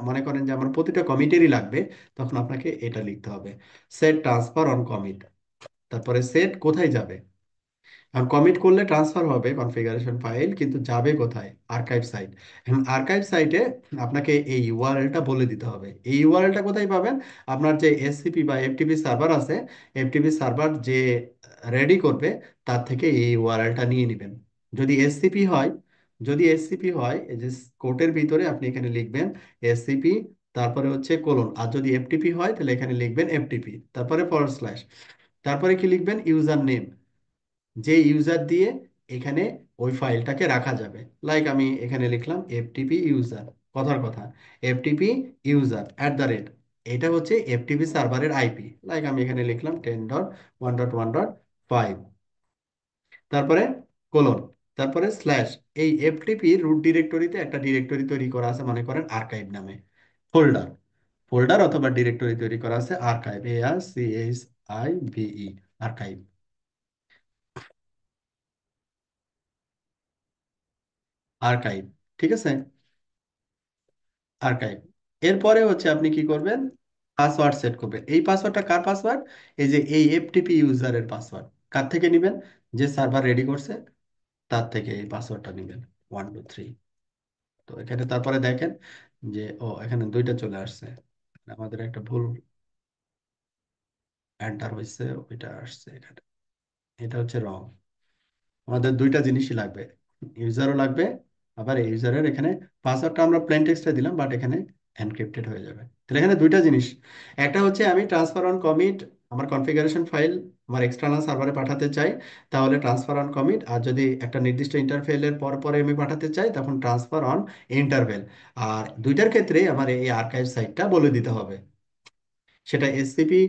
মনে করেন যে আমার প্রতিটা কমিটেরই লাগবে, তখন আপনাকে এটা লিখতে হবে, সেট ট্রান্সফার অন কমিট। তারপরে সেট কোথায় যাবে, আর কমিট করলে ট্রান্সফার হবে কনফিগারেশন ফাইল, কিন্তু যাবে কোথায়, আর্কাইভ সাইট। আর্কাইভ সাইটে আপনাকে এই ইউআরএলটা বলে দিতে হবে। এই ইউআরএলটা কোথায় পাবেন, আপনার যে এসসিপি বা এফটিপি সার্ভার আছে, এফটিপি সার্ভার যে রেডি করবে তার থেকে এই ইউআরএলটা নিয়ে নেবেন। যদি এসসিপি হয়, যদি এসসিপি হয় এই যে কোটের ভিতরে আপনি এখানে লিখবেন এসসিপি, তারপরে হচ্ছে কোলন। আর যদি এফটিপি হয় তাহলে এখানে লিখবেন এফটিপি, তারপরে ফরওয়ার্ড স্ল্যাশ, তারপরে কি লিখবেন ইউজার নেম, যে ইউজার দিয়ে এখানে ওই ফাইলটাকে রাখা যাবে। লাইক আমি এখানে লিখলাম এফটিপি ইউজার, কথার কথা, এফটিপি ইউজার @, এটা হচ্ছে এফটিপি সার্ভারের আইপি। লাইক আমি এখানে লিখলাম 10.1.1.5, তারপরে কোলন, তারপরে স্ল্যাশ। এই এফটিপি রুট ডিরেক্টরিতে একটা ডিরেক্টরি তৈরি করা আছে, মনে করেন আর্কাইভ নামে, ফোল্ডার, অথবা ডিরেক্টরি তৈরি করা আছে আর্কাইভ, ARCHIVE, আর্কাইভ, আর্কাইভ, ঠিক আছে, আর্কাইভ। এরপরে হচ্ছে আপনি কি করবেন, পাসওয়ার্ড সেট করবেন। এই পাসওয়ার্ডটা কার পাসওয়ার্ড, এই যে এই এফটিপি ইউজারের পাসওয়ার্ড। কার থেকে নেবেন, যে সার্ভার রেডি করছে তার থেকে এই পাসওয়ার্ডটা নেবেন, 1 2 3। তো এখানে তারপরে দেখেন যে ও এখানে দুইটা চলে আসছে, আমাদের একটা ভুল এন্টার হয়েছে, ওইটা আসছে এখানে, এটা হচ্ছে রং। আমাদের দুইটা জিনিসই লাগবে, ইউজারও লাগবে, আবার এই ইউজারের এখানে পাসওয়ার্ডটা আমরা প্লেন টেক্সটে দিলাম, বাট এখানে এনক্রিপ্টেড হয়ে যাবে। তাহলে এখানে দুইটা জিনিস, একটা হচ্ছে আমি ট্রান্সফার অন কমিট আমার কনফিগারেশন ফাইল আমার এক্সটার্নাল সার্ভারে পাঠাতে চাই, তাহলে ট্রান্সফার অন কমিট। আর যদি একটা নির্দিষ্ট ইন্টারফেলের পর পরে আমি পাঠাতে চাই, তখন ট্রান্সফার অন ইন্টারভেল। আর দুইটার ক্ষেত্রেই আমার এই আর্কাইভ সাইটটা বলে দিতে হবে, সেটা এসসিপি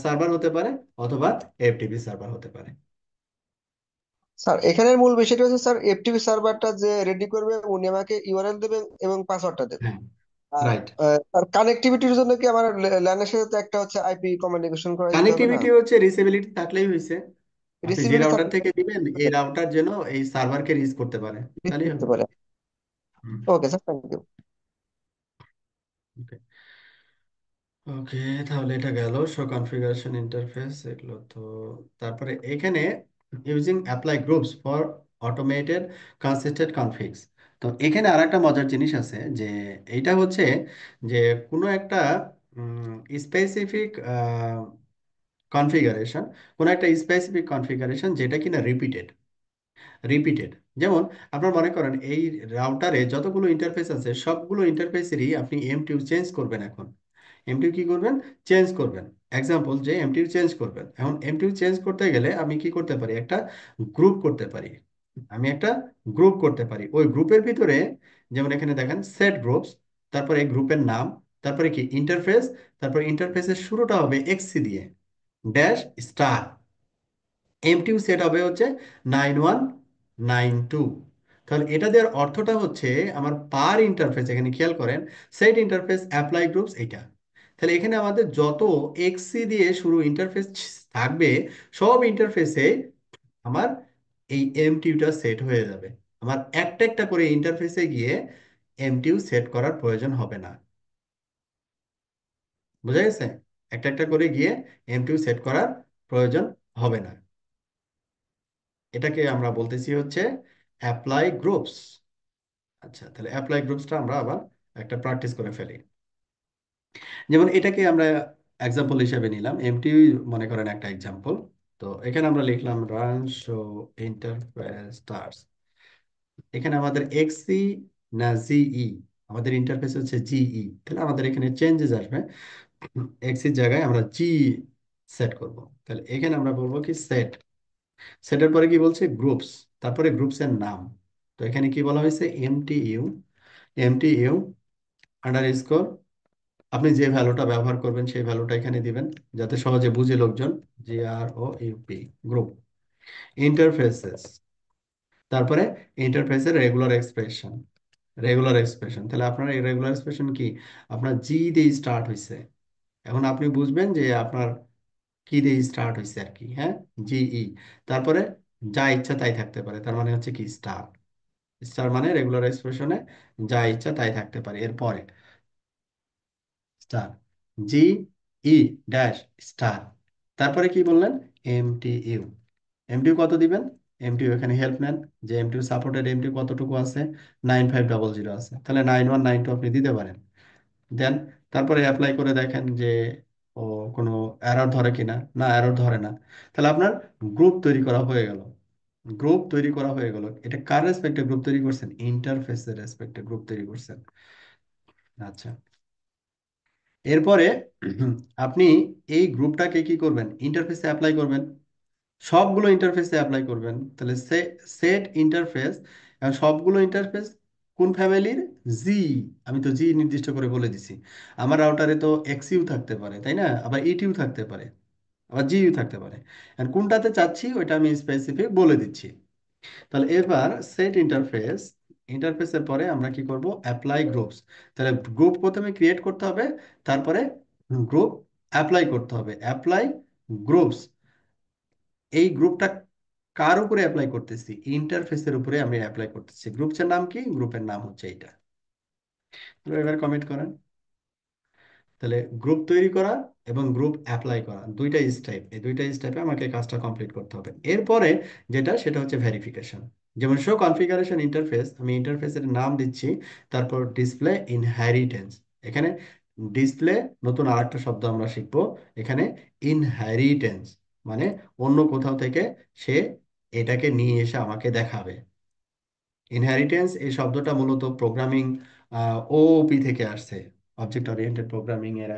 সার্ভার হতে পারে অথবা এফটিপি সার্ভার হতে পারে। স্যার এখানের মূল বিষয়টা হচ্ছে স্যার এফটিপি সার্ভারটা যে রেডি করবে উনি আমাকে ইউআরএল দেবে এবং পাসওয়ার্ডটা দেবে। হ্যাঁ, আর রাইট। আর কানেক্টিভিটির জন্য কি আমার ল্যানের সাথে তো একটা হচ্ছে আইপি কমিউনিকেশন করে দিতে হবে না? কানেক্টিভিটি হচ্ছে রিচেবিলিটি থাকলেই হয়েছে, আপনি যে রিসিভিটি রাউটার থাকলে থেকে দিবেন এই রাউটার যেন এই সার্ভারকে রিচ করতে পারে, রিসিভ তাহলেই করতে হবে। পারে। হুম, ওকে স্যার, থ্যাংক ইউ। ওকে। ওকে, তাহলে এটা গেল শো কনফিগারেশন ইন্টারফেস, এগুলো তো। তারপরে এখানে using apply groups for automated consistent configs. তো এখানে আর একটা মজার জিনিস আছে, যে এইটা হচ্ছে যে কোনো একটা স্পেসিফিক কনফিগারেশন, কোনো একটা স্পেসিফিক কনফিগারেশন যেটা কিনা রিপিটেড। যেমন আপনার মনে করেন এই রাউটারে যতগুলো ইন্টারফেস আছে সবগুলো ইন্টারফেসেরই আপনি এমটিইউ চেঞ্জ করবেন। এখন এমটিইউ কি করবেন? চেঞ্জ করবেন। এক্সাম্পল, যে এমটিইউ চেঞ্জ করবেন, এখন এমটিইউ চেঞ্জ করতে গেলে আমি কি করতে পারি? একটা গ্রুপ করতে পারি। আমি একটা গ্রুপ করতে পারি, ওই গ্রুপের ভিতরে যেমন এখানে দেখেন সেট গ্রুপস, তারপরে এই গ্রুপের নাম, তারপরে কি ইন্টারফেস, তারপরে ইন্টারফেসের শুরুটা হবে এক্সসি দিয়ে, ড্যাশ স্টার। এমটিউ সেট হবে হচ্ছে 9192। তাহলে এটা দেওয়ার অর্থটা হচ্ছে আমার পার ইন্টারফেস, এখানে খেয়াল করেন, সেট ইন্টারফেস অ্যাপ্লাই গ্রুপস এইটা। তাহলে এখানে আমাদের যত এক্সি দিয়ে শুরু ইন্টারফেস থাকবে, সব ইন্টারফেসে আমার এই এমটিউটা সেট হয়ে যাবে। আমার একটা একটা করে ইন্টারফেসে গিয়ে এমটিউ সেট করার প্রয়োজন হবে না। বুঝা গেছে? একটা একটা করে গিয়ে এমটিউ সেট করার প্রয়োজন হবে না। এটাকে আমরা বলতেছি হচ্ছে অ্যাপ্লাই গ্রুপস। আচ্ছা, তাহলে অ্যাপ্লাই গ্রুপসটা আমরা আবার একটা প্র্যাকটিস করে ফেলি। যেমন এটাকে আমরা এক্সাম্পল হিসেবে নিলাম, এমটি মনে করেন একটা এক্সাম্পল। তো এখানে আমরা লিখলাম রান শো ইন্টারফেস স্টার্স। এখানে আমাদের এক্সি না জিই, আমাদের ইন্টারফেস হচ্ছে জিই, তাহলে আমাদের এখানে চেঞ্জেস আসবে। এক্সির জায়গায় আমরা জি সেট করব। তাহলে এখানে আমরা বলবো কি সেট, সেটের পরে কি বলছে? গ্রুপস, তারপরে গ্রুপস এর নাম। তো এখানে কি বলা হয়েছে? এমটিইউ আন্ডার স্কোর, আপনি যে ভ্যালুটা ব্যবহার করবেন সেই ভ্যালুটা এখানে দিবেন, যাতে সহজে বুঝে লোকজন। GROUP গ্রুপ ইন্টারফেসেস, তারপরে ইন্টারফেসের রেগুলার এক্সপ্রেশন। তাহলে আপনার এই রেগুলার এক্সপ্রেশন কি? আপনার জি দিয়ে স্টার্ট হয়েছে, এখন আপনি বুঝবেন যে আপনার কি দিয়ে স্টার্ট হয়েছে আর কি। হ্যাঁ, জিই, তারপরে যা ইচ্ছা তাই থাকতে পারে, তার মানে হচ্ছে কি স্টার। স্টার মানে রেগুলার এক্সপ্রেশনে যা ইচ্ছা তাই থাকতে পারে। এরপরে স্টার, জি ই ড্যাশ স্টার, তারপরে কি বললেন? এমটিইউ। এমটিইউ কত দিবেন? এমটিইউ এখানে হেল্প নেন, যে এমটিইউ সাপোর্টেড এমটিইউ কতটুকু আছে? 9500 আছে, তাহলে 9192 আপনি দিতে পারেন। দেন তারপরে অ্যাপ্লাই করে দেখেন যে ও কোনো এরর ধরে কিনা। না, এরর ধরে না। তাহলে আপনার গ্রুপ তৈরি করা হয়ে গেল। গ্রুপ তৈরি করা হয়ে গেল। এটা কার রেসপেক্টে গ্রুপ তৈরি করছেন? ইন্টারফেসের রেসপেক্টে গ্রুপ তৈরি করছেন। আচ্ছা, এরপরে আপনি এই গ্রুপটাকে কি করবেন? ইন্টারফেসে অ্যাপ্লাই করবেন, সবগুলো ইন্টারফেসে অ্যাপ্লাই করবেন। তাহলে সেট ইন্টারফেস, সবগুলো ইন্টারফেস কোন ফ্যামিলির? জি। আমি তো জি নির্দিষ্ট করে বলে দিছি। আমার রাউটারে তো এক্সইউ থাকতে পারে, তাই না? আবার ইটিউ থাকতে পারে, আবার জিইউ থাকতে পারে। আর কোনটাতে চাচ্ছি ওইটা আমি স্পেসিফিক বলে দিচ্ছি। তাহলে এবার সেট ইন্টারফেস, ইন্টারফেসের পরে আমরা কি করব? Apply groups. তাহলে গ্রুপ প্রথমে ক্রিয়েট করতে হবে, তারপরে গ্রুপ অ্যাপ্লাই করতে হবে। অ্যাপ্লাই গ্রুপস, এই গ্রুপটা কার উপরে অ্যাপ্লাই করতেছি? ইন্টারফেসের উপরে আমি অ্যাপ্লাই করতেছি। গ্রুপসের নাম কি? গ্রুপের নাম হচ্ছে এইটা। তো এবার কমেন্ট করেন। তাহলে গ্রুপ তৈরি করা এবং গ্রুপ অ্যাপ্লাই করা দুইটা স্টেপ, এই দুইটা স্টেপে আমাকে কাজটা কমপ্লিট করতে হবে। এরপরে যেটা, সেটা হচ্ছে ভেরিফিকেশন। যেমন শো কনফিগারেশন ইন্টারফেস, আমি ইন্টারফেসের নাম দিচ্ছি, তারপর ডিসপ্লে ইনহেরিটেন্স। এখানে ডিসপ্লে, নতুন আরেকটা শব্দ আমরা শিখবো এখানে, ইনহেরিটেন্স, মানে অন্য কোথাও থেকে সে এটাকে নিয়ে এসে আমাকে দেখাবে। ইনহেরিটেন্স এই শব্দটা মূলত প্রোগ্রামিং ওওপি থেকে আসছে, অবজেক্ট ওরিয়েন্টেড প্রোগ্রামিং এর।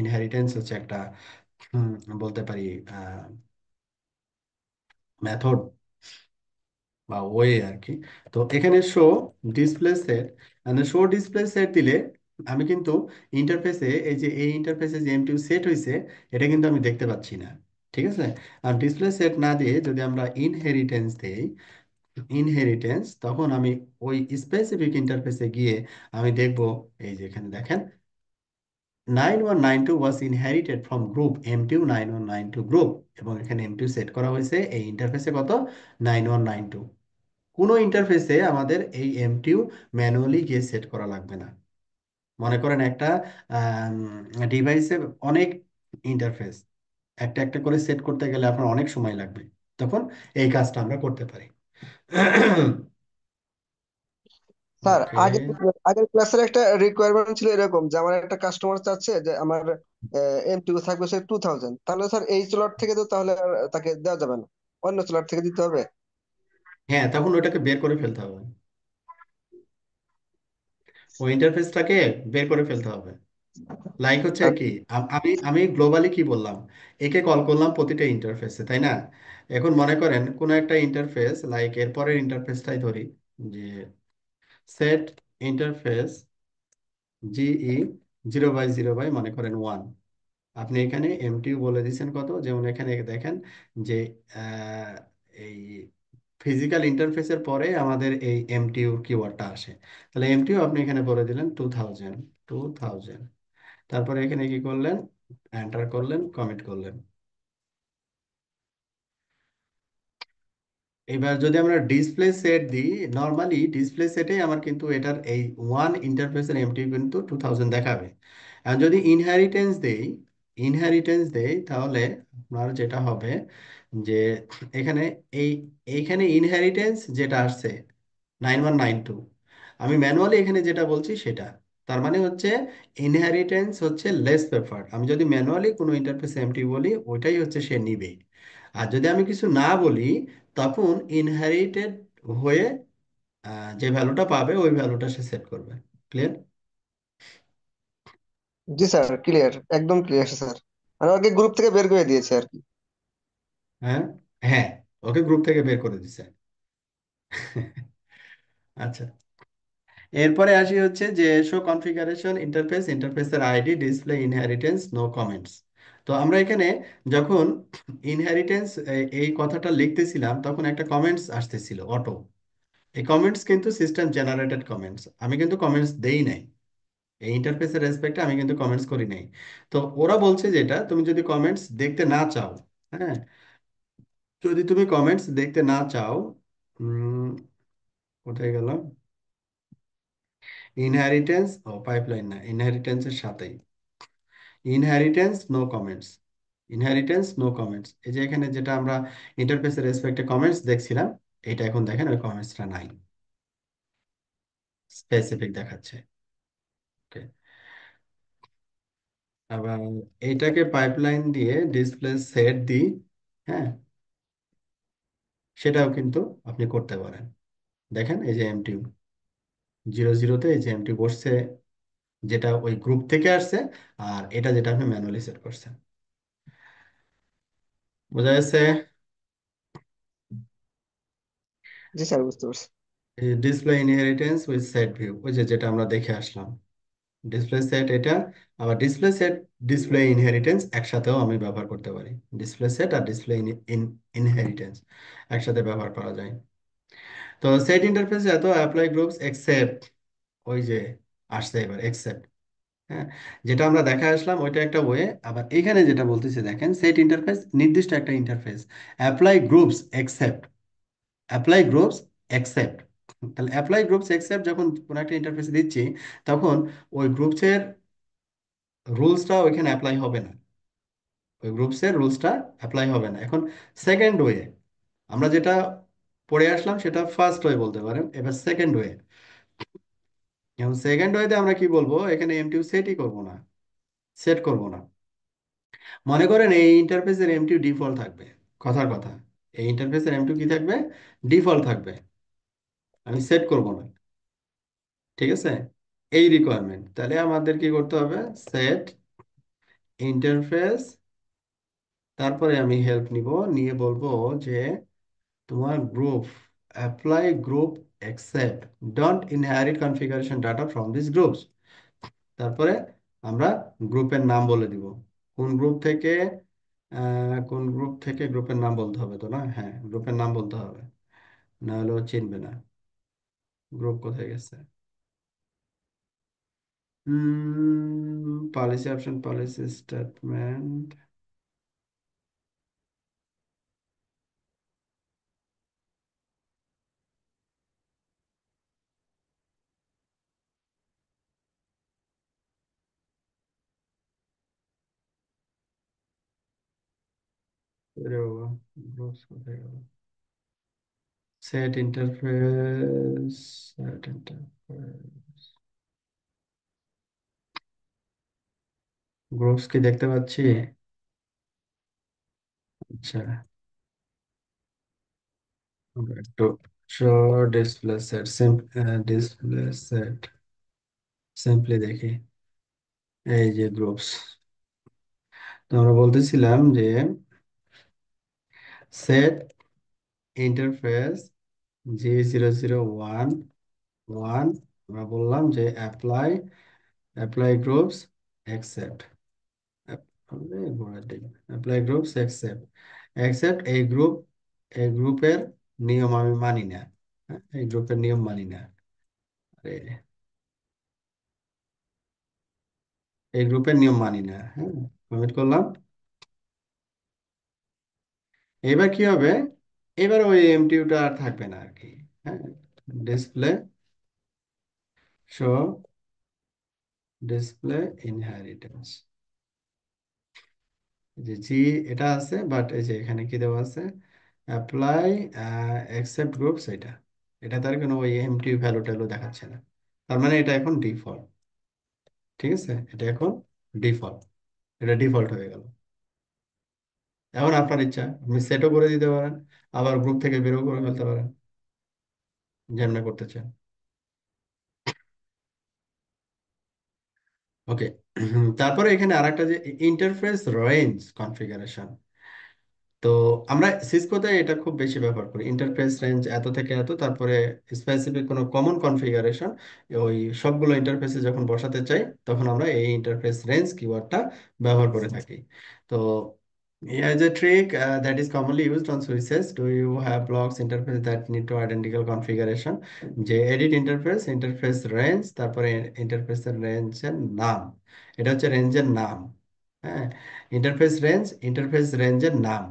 ইনহেরিটেন্স হচ্ছে একটা হুম, বলতে পারি মেথড বা ওয়ে আর কি। তো এখানে শো ডিসপ্লে সেট, মানে শো ডিসপ্লে সেট দিলে আমি কিন্তু ইন্টারফেসে, এই যে এই ইন্টারফেসে যে এমটিউ সেট হয়েছে এটা কিন্তু আমি দেখতে পাচ্ছি না। ঠিক আছে। আর ডিসপ্লে সেট না দিয়ে যদি আমরা ইনহেরিটেন্স দেই, ইনহেরিটেন্স, তখন আমি ওই স্পেসিফিক ইন্টারফেসে গিয়ে আমি দেখব, এই যে এখানে দেখেন 9192 ওয়াজ ইনহেরিটেড ফ্রম গ্রুপ এম2 9192 গ্রুপ, এবং এখানে এম2 সেট করা হয়েছে এই ইন্টারফেসে কত, 9192। কোনো ইন্টারফেসে আমাদের এই এমটিউ ম্যানুয়ালি গিয়ে সেট করা লাগবে না। মনে করেন একটা ডিভাইসে অনেক ইন্টারফেস, একটা একটা করে সেট করতে গেলে আপনার অনেক সময় লাগবে, তখন এই কাজটা আমরা করতে পারি। Sir okay. আগের ক্লাসের একটা রিকোয়ারমেন্ট ছিল এরকম যে আমার একটা কাস্টমার চাচ্ছে যে আমার এমটিইউ থাকবে সে 2000, তাহলে স্যার এই স্লট থেকে তো তাহলে আর তাকে দেওয়া যাবে না, অন্য স্লট থেকে দিতে হবে। হ্যাঁ, তখন ওইটাকে বের করে ফেলতে হবে, ওই ইন্টারফেসটাকে বের করে ফেলতে হবে। লাইক হচ্ছে আর কি, আমি আমি গ্লোবালি কি বললাম, একে কল করলাম প্রতিটা ইন্টারফেসে, তাই না? এখন মনে করেন কোন একটা ইন্টারফেস, লাইক এরপরের ইন্টারফেসটাই ধরি, যে সেট ইন্টারফেস জিই 0/0 মনে করেন 1। আপনি এখানে এমটিউ বলে দিয়েছেন কত, যেমন এখানে দেখেন যে আহ, এই ফিজিক্যাল ইন্টারফেসের পরে আমাদের এই এমটিউ কিওয়ার্ডটা আসে। তাহলে এমটিউ আপনি এখানে বলে দিলেন 2000, 2000। তারপরে এখানে কি করলেন, এন্টার করলেন, কমিট করলেন। এবার যদি আমরা ডিসপ্লে সেট দিই, নর্মালি ডিসপ্লে সেটে আমার কিন্তু এটার এই ওয়ান ইন্টারফেসের এমটি কিন্তু 2000 দেখাবে। আর যদি ইনহেরিটেন্স দেই, ইনহেরিটেন্স দেই তাহলে আপনার যেটা হবে যে এখানে এই এইখানে ইনহেরিটেন্স যেটা আসছে 9192, আমি ম্যানুয়ালি এখানে যেটা বলছি সেটা, তার মানে হচ্ছে ইনহেরিটেন্স হচ্ছে লেস প্রেফার্ড। আমি যদি ম্যানুয়ালি কোনো ইন্টারফেস এমটি বলি ওইটাই হচ্ছে সে নিবে। আর যদি আমি কিছু না বলি, তখন ইনহেরিটেড হয়ে যে ভ্যালুটা পাবে ওই ভ্যালুটা সে সেট করবে। ক্লিয়ার? জি স্যার, ক্লিয়ার, একদম ক্লিয়ার স্যার। আর ওকে গ্রুপ থেকে বের করে দিয়েছে আর কি। হ্যাঁ, হ্যাঁ, ওকে গ্রুপ থেকে বের করে দিছে। আচ্ছা, এরপরে আসি হচ্ছে যে শো কনফিগারেশন ইন্টারফেস, ইন্টারফেসের ID, display, inheritance, no comments. তো আমরা এখানে যখন ইনহেরিটেন্স এই কথাটা লিখতেছিলাম তখন একটা কমেন্টস আসতেছিল অটো। এই কমেন্টস কিন্তু সিস্টেম জেনারেটেড কমেন্টস, আমি কিন্তু কমেন্টস দেই নাই, এই ইন্টারফেসের রেসপেক্টে আমি কিন্তু কমেন্টস করি নাই। তো ওরা বলছে যেটা, তুমি যদি কমেন্টস দেখতে না চাও, হ্যাঁ, যদি তুমি কমেন্টস দেখতে না চাও, উম, কোথায় গেল, ইনহেরিটেন্স ও পাইপলাইন না, ইনহেরিটেন্সের সাথেই inheritance no comments, inheritance no comments, এই যে এখানে যেটা আমরা ইন্টারফেসের রেসপেক্টে কমেন্টস দেখছিলাম, এটা এখন দেখেন ওই কমেন্টসটা নাই, স্পেসিফিক দেখাচ্ছে। ওকে। আবার এইটাকে পাইপলাইন দিয়ে ডিসপ্লে সেট দিই, হ্যাঁ, সেটাও কিন্তু আপনি করতে পারেন। দেখেন এই যে এমটিউ 00-তে এই যে এমটি বসছে, যেটা ওই গ্রুপ থেকে আসছে, আর এটা যেটা আপনি ম্যানুয়ালি সেট করছেন। বোঝা যাচ্ছে? জি স্যার, বুঝতে পারছি। Display inheritance with set view, ওই যে যেটা আমরা দেখে আসলাম, ডিসপ্লে সেট এটা। আবার ডিসপ্লে সেট, ডিসপ্লে ইনহেরিটেন্স একসাথেও আমি ব্যবহার করতে পারি, ডিসপ্লে সেট আর ডিসপ্লে ইনহেরিটেন্স একসাথে ব্যবহার করা যায়। তো সেট ইন্টারফেস এত অ্যাপ্লাই গ্রুপস একসেপ্ট, ওই যে আসছে এবার একসেপ্ট, হ্যাঁ, যেটা আমরা দেখা আসলাম ওইটা একটা ওয়ে। আবার এখানে যেটা বলতেছে দেখেন, সেট ইন্টারফেস নির্দিষ্ট একটা interface, apply groups accept, apply groups accept. তাহলে অ্যাপ্লাই গ্রুপস একসেপ্ট যখন কোনো একটা ইন্টারফেসে দিচ্ছি, তখন ওই গ্রুপসের রুলসটা ওইখানে অ্যাপ্লাই হবে না, ওই গ্রুপসের রুলসটা অ্যাপ্লাই হবে না। এখন সেকেন্ড ওয়ে, আমরা যেটা পড়ে আসলাম সেটা ফার্স্ট ওয়ে বলতে পারেন, এবার সেকেন্ড ওয়ে, এখন সেকেন্ড ওয়েতে আমরা কি বলবো, এখানে এমটিউ সেটই করব না, সেট করব না। মনে করেন এই ইন্টারফেসের এমটিউ ডিফল্ট থাকবে, কথার কথা, এই ইন্টারফেসের এমটিউ কি থাকবে, ডিফল্ট থাকবে, আমি সেট করব না। ঠিক আছে, এই রিকোয়ারমেন্ট, তাহলে আমাদের কি করতে হবে, সেট ইন্টারফেস, তারপরে আমি হেল্প নিব, নিয়ে বলবো যে তোমার group apply group accept don't inherit configuration data from this groups. তারপরে আমরা গ্রুপের নাম বলে দিব, কোন গ্রুপ থেকে, কোন গ্রুপ থেকে, গ্রুপের নাম বলতে হবে তো, না, হ্যাঁ গ্রুপের নাম বলতে হবে, না হলে ও চিনবে না গ্রুপ কোথায় গেছে। Policy option, policy statement, groups কোথায় গেল, set interface, set interface, groups কি দেখতে পাচ্ছি? আচ্ছা, আমরা একটু show display set, display set simply দেখি, এই যে গ্রুপস, তো আমরা বলতেছিলাম যে সেট ইন্টারফেস G0011, আমরা বললাম যে apply, apply groups accept, apply groups accept, accept এই গ্রুপ, এই গ্রুপের নিয়ম আমি মানি না, হ্যাঁ, এই গ্রুপের নিয়ম মানি না, আরে, এই গ্রুপের নিয়ম মানি না, হ্যাঁ, কমিট করলাম। এবার কি হবে, এবার ওই এমটিউটা আর থাকবে না আর কি, হ্যাঁ, ডিসপ্লে শো ডিসপ্লে ইনহেরিটেন্স, যে জি এটা আছে, বাট এই যে এখানে কি দেওয়া আছে, অ্যাপ্লাই অ্যাকসেপ্ট গ্রুপস, এটা, এটা তার কোনো ওই এমটিউ ভ্যালু ট্যালু দেখাচ্ছে না, তার মানে এটা এখন ডিফল্ট। ঠিক আছে, এটা এখন ডিফল্ট, এটা ডিফল্ট হয়ে গেল। এখন আপনার ইচ্ছা, আপনি সেটও করে দিতে পারেন, আবার গ্রুপ থেকে বেরও করে ফেলতে পারেন, যেমন করতে চান। ওকে, তারপরে এখানে আরেকটা যে ইন্টারফেস রেঞ্জ কনফিগারেশন, তো আমরা সিসকোতে এটা খুব বেশি ব্যবহার করি, ইন্টারফেস রেঞ্জ এত থেকে এত, তারপরে স্পেসিফিক কোনো কমন কনফিগারেশন, ওই সবগুলো ইন্টারফেসে যখন বসাতে চাই তখন আমরা এই ইন্টারফেস রেঞ্জ কিওয়ার্ডটা ব্যবহার করে থাকি। তো here is a trick that is commonly used on switches. Do you have blocks interface that need to identical configuration? যে এডিট ইন্টারফেস, ইন্টারফেস রেঞ্জ, তারপরে ইন্টারফেসের রেঞ্জের নাম, এটা হচ্ছে রেঞ্জের নাম, হ্যাঁ, ইন্টারফেস রেঞ্জ, ইন্টারফেস রেঞ্জের নাম,